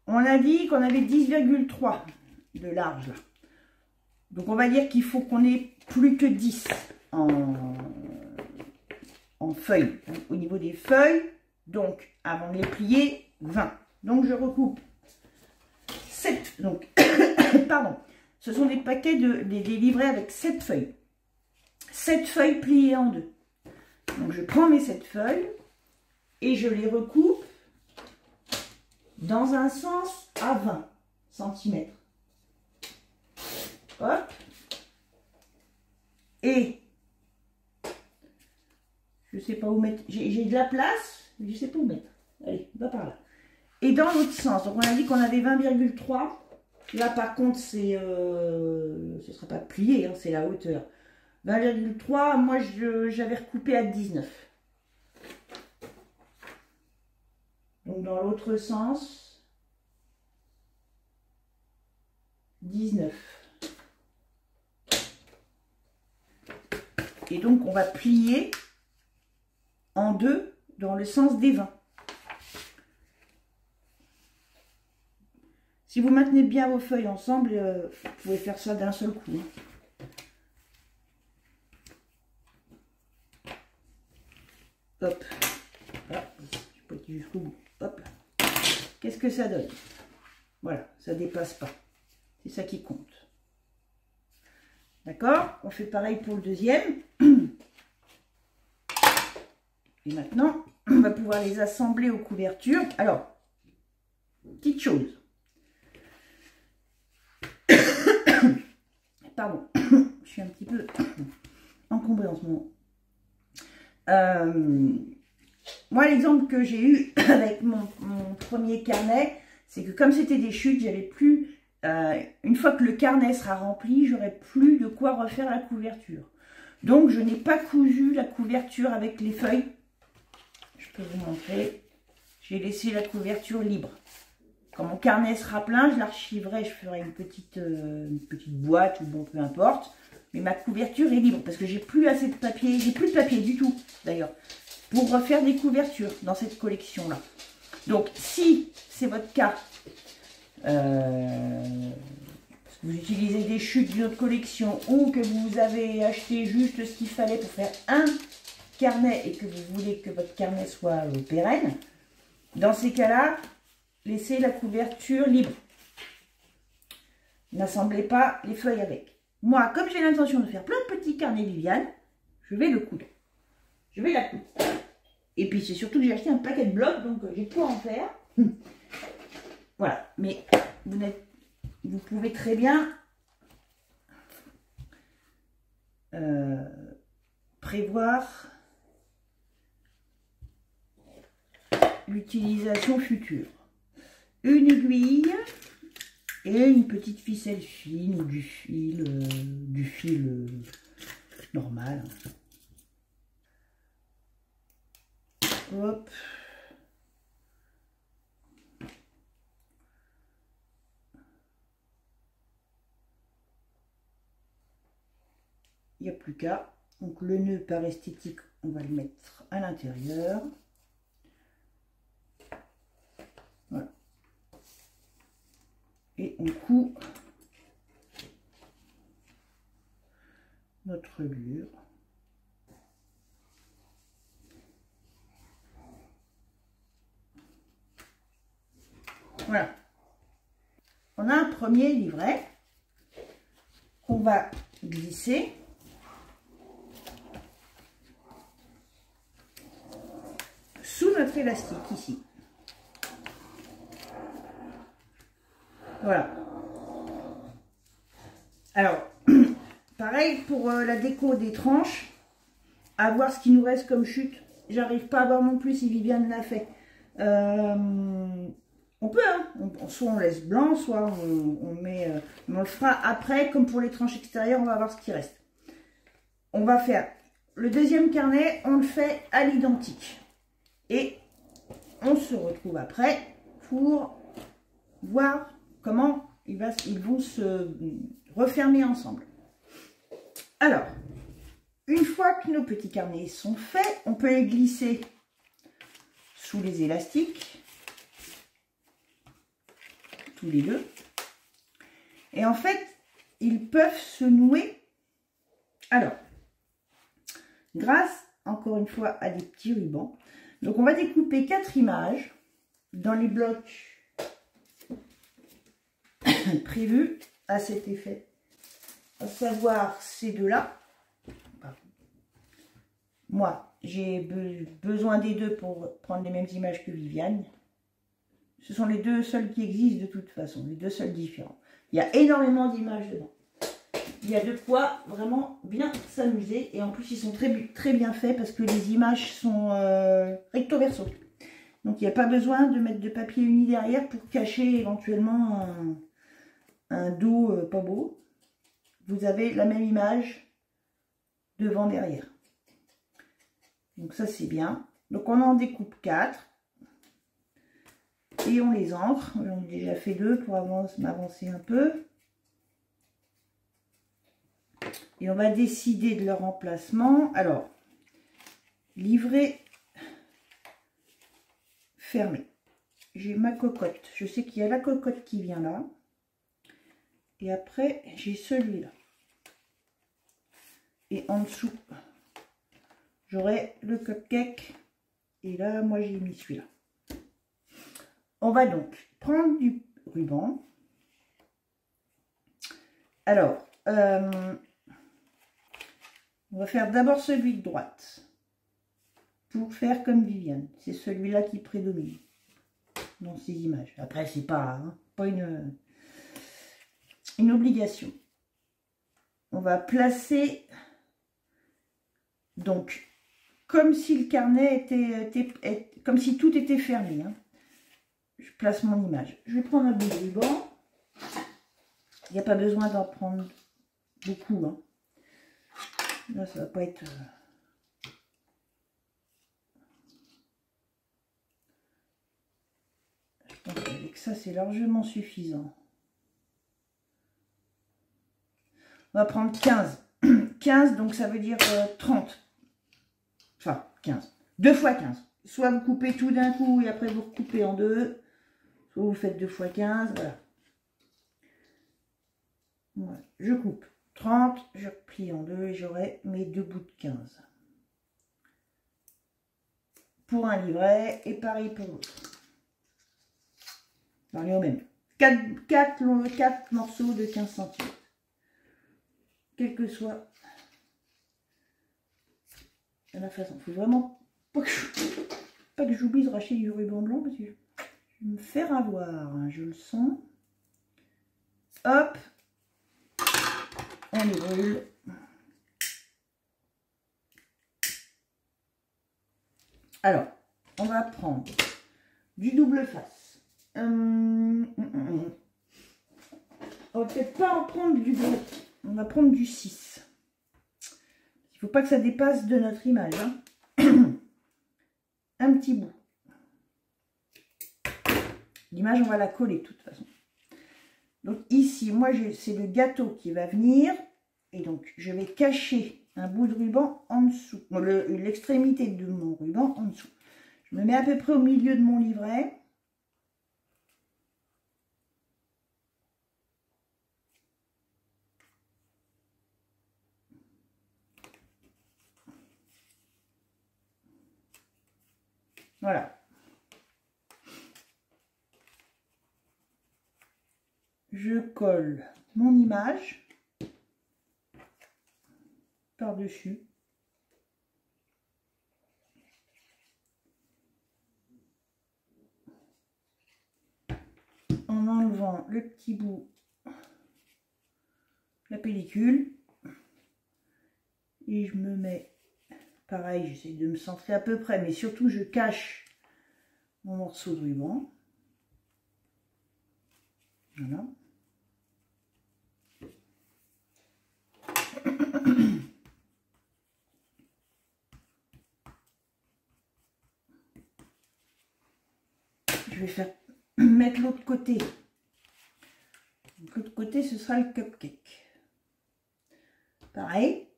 On a dit qu'on avait 10,3 de large là. Donc on va dire qu'il faut qu'on ait plus que 10 en en feuilles, au niveau des feuilles. Donc, avant de les plier, 20. Donc, je recoupe 7. Donc, pardon, ce sont des paquets des livrets avec 7 feuilles. 7 feuilles pliées en deux. Donc, je prends mes 7 feuilles et je les recoupe dans un sens à 20 cm. Hop. Et je ne sais pas où mettre. J'ai de la place, mais je ne sais pas où mettre. Allez, va par là. Et dans l'autre sens, donc on a dit qu'on avait 20,3. Là, par contre, c'est, ce ne sera pas plié, hein, c'est la hauteur. 20,3, moi, j'avais recoupé à 19. Donc, dans l'autre sens, 19. Et donc, on va plier en deux dans le sens des 20. Si vous maintenez bien vos feuilles ensemble, vous pouvez faire ça d'un seul coup. Hop. Voilà. Je peux aller jusqu'au bout. Hop. Qu'est-ce que ça donne? Voilà, ça dépasse pas. C'est ça qui compte. D'accord? On fait pareil pour le deuxième. Et maintenant, on va pouvoir les assembler aux couvertures. Alors, petite chose. Pardon, je suis un petit peu encombrée en ce moment. Moi, l'exemple que j'ai eu avec mon premier carnet, c'est que comme c'était des chutes, j'avais plus... une fois que le carnet sera rempli, j'aurai plus de quoi refaire la couverture. Donc, je n'ai pas cousu la couverture avec les feuilles. Je peux vous montrer. J'ai laissé la couverture libre. Quand mon carnet sera plein, je l'archiverai, je ferai une petite boîte ou bon, peu importe. Mais ma couverture est libre parce que j'ai plus assez de papier, j'ai plus de papier du tout d'ailleurs, pour refaire des couvertures dans cette collection-là. Donc, si c'est votre cas, parce que vous utilisez des chutes d'une autre collection ou que vous avez acheté juste ce qu'il fallait pour faire un carnet et que vous voulez que votre carnet soit pérenne, dans ces cas-là, laissez la couverture libre. N'assemblez pas les feuilles avec. Moi, comme j'ai l'intention de faire plein de petits carnets Viviane, je vais le coudre. Je vais la coudre. Et puis, c'est surtout que j'ai acheté un paquet de blocs, donc j'ai tout à en faire. Voilà. Mais vous pouvez très bien prévoir l'utilisation future. Une aiguille et une petite ficelle fine ou du fil normal. Hop. Il n'y a plus qu'à. Donc le nœud par esthétique, on va le mettre à l'intérieur. Voilà. Et on coud notre reliure. Voilà. On a un premier livret qu'on va glisser sous notre élastique ici. Voilà. Alors, pareil pour la déco des tranches, à voir ce qui nous reste comme chute. J'arrive pas à voir non plus si Viviane l'a fait. On peut, hein, soit on laisse blanc, soit on met, on le fera après, comme pour les tranches extérieures, on va voir ce qui reste. On va faire le deuxième carnet, on le fait à l'identique. Et on se retrouve après pour voir comment ils vont se refermer ensemble. Alors, une fois que nos petits carnets sont faits, on peut les glisser sous les élastiques, tous les deux. Et en fait, ils peuvent se nouer. Alors, grâce encore une fois, à des petits rubans. Donc, on va découper 4 images dans les blocs prévus à cet effet. À savoir ces deux-là. Moi, j'ai besoin des deux pour prendre les mêmes images que Viviane. Ce sont les deux seuls qui existent de toute façon, les deux seuls différents. Il y a énormément d'images dedans. Il y a de quoi vraiment bien s'amuser. Et en plus, ils sont très bien faits parce que les images sont recto verso. Donc, il n'y a pas besoin de mettre de papier uni derrière pour cacher éventuellement un dos pas beau. Vous avez la même image devant, derrière. Donc, ça, c'est bien. Donc, on en découpe 4. Et on les ancre. J'en ai déjà fait 2 pour m'avancer un peu. Et on va décider de leur emplacement. Alors, livret fermé. J'ai ma cocotte. Je sais qu'il y a la cocotte qui vient là. Et après, j'ai celui-là. Et en dessous, j'aurai le cupcake. Et là, moi, j'ai mis celui-là. On va donc prendre du ruban. Alors, on va faire d'abord celui de droite. Pour faire comme Viviane. C'est celui-là qui prédomine dans ces images. Après, c'est pas une obligation. On va placer, donc, comme si le carnet comme si tout était fermé. Hein. Je place mon image. Je vais prendre un bout de ruban. Il n'y a pas besoin d'en prendre beaucoup. Hein. Là, ça va pas être... Je pense qu'avec ça, c'est largement suffisant. On va prendre 15. 15, donc ça veut dire 30. Enfin, 15. 2 fois 15. Soit vous coupez tout d'un coup et après vous recoupez en deux. Soit vous faites 2 fois 15. Voilà. Voilà. Je coupe 30. Je replie en deux et j'aurai mes 2 bouts de 15. Pour un livret et pareil pour l'autre. Pareil au même. 4 morceaux de 15 cm. Quelle que soit la façon. Il faut vraiment pas que j'oublie de racheter du ruban blanc parce que je vais me faire avoir. Hein, je le sens. Hop. On les brûle. Alors, on va prendre du double face. On va peut-être pas en prendre du gros. On va prendre du 6. Il ne faut pas que ça dépasse de notre image. Hein. Un petit bout. L'image, on va la coller de toute façon. Donc ici, moi, c'est le gâteau qui va venir. Et donc, je vais cacher un bout de ruban en dessous. L'extrémité de mon ruban en dessous. Je me mets à peu près au milieu de mon livret. Voilà. Je colle mon image par-dessus. En enlevant le petit bout, la pellicule. Et je me mets, pareil, j'essaie de me centrer à peu près, mais surtout je cache mon morceau de ruban. Voilà. Je vais faire mettre l'autre côté. L'autre côté, ce sera le cupcake. Pareil.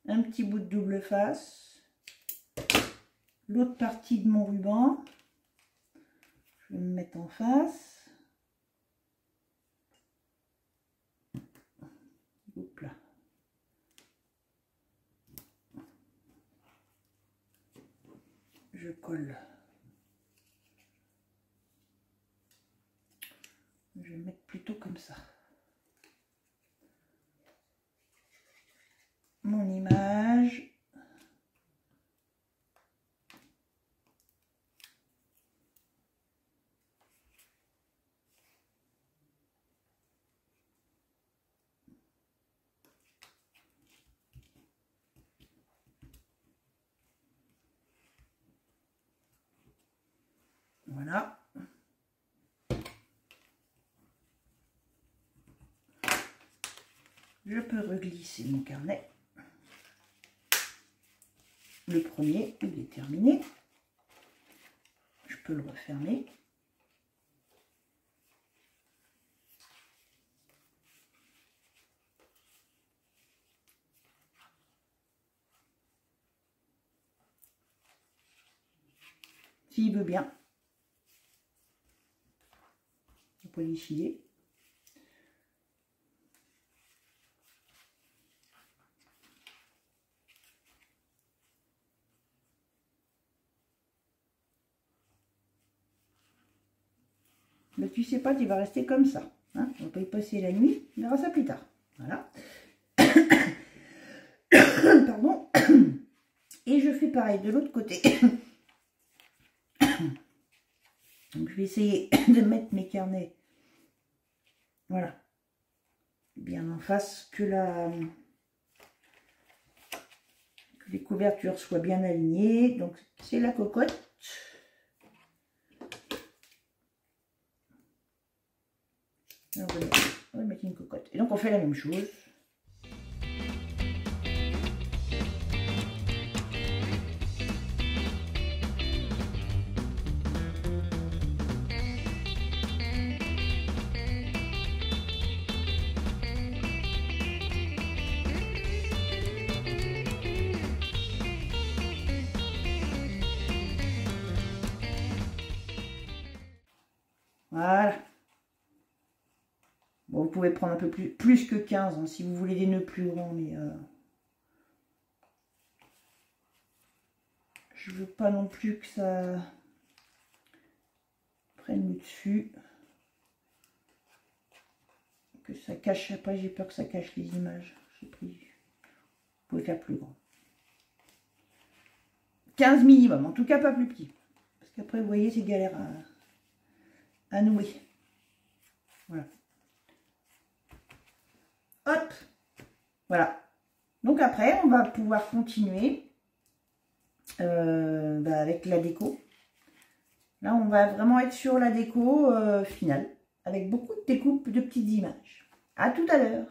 Un petit bout de double face. L'autre partie de mon ruban. Je vais me mettre en face. Hop là. je colle. Je vais mettre plutôt comme ça. Mon image. Voilà. Je peux reglisser mon carnet. Le premier, il est terminé. Je peux le refermer. S'il veut bien. On peut les filer. Mais tu sais pas, tu vas rester comme ça. Hein, on va pas y passer la nuit, on verra ça plus tard. Voilà. Pardon. Et je fais pareil de l'autre côté. Donc je vais essayer de mettre mes carnets, voilà, bien en face, que les couvertures soient bien alignées. Donc c'est la cocotte. On va mettre une cocotte. Et donc on fait la même chose. Voilà. Bon, vous pouvez prendre un peu plus que 15 hein, si vous voulez des nœuds plus ronds, mais je veux pas non plus que ça prenne le dessus, que ça cache. Après, j'ai peur que ça cache les images. J'ai pris. Vous pouvez faire plus grand. 15 minimum, en tout cas pas plus petit, parce qu'après vous voyez c'est galère à nouer. Voilà. Hop, voilà. Donc après, on va pouvoir continuer avec la déco. Là, on va vraiment être sur la déco finale, avec beaucoup de découpes de petites images. À tout à l'heure.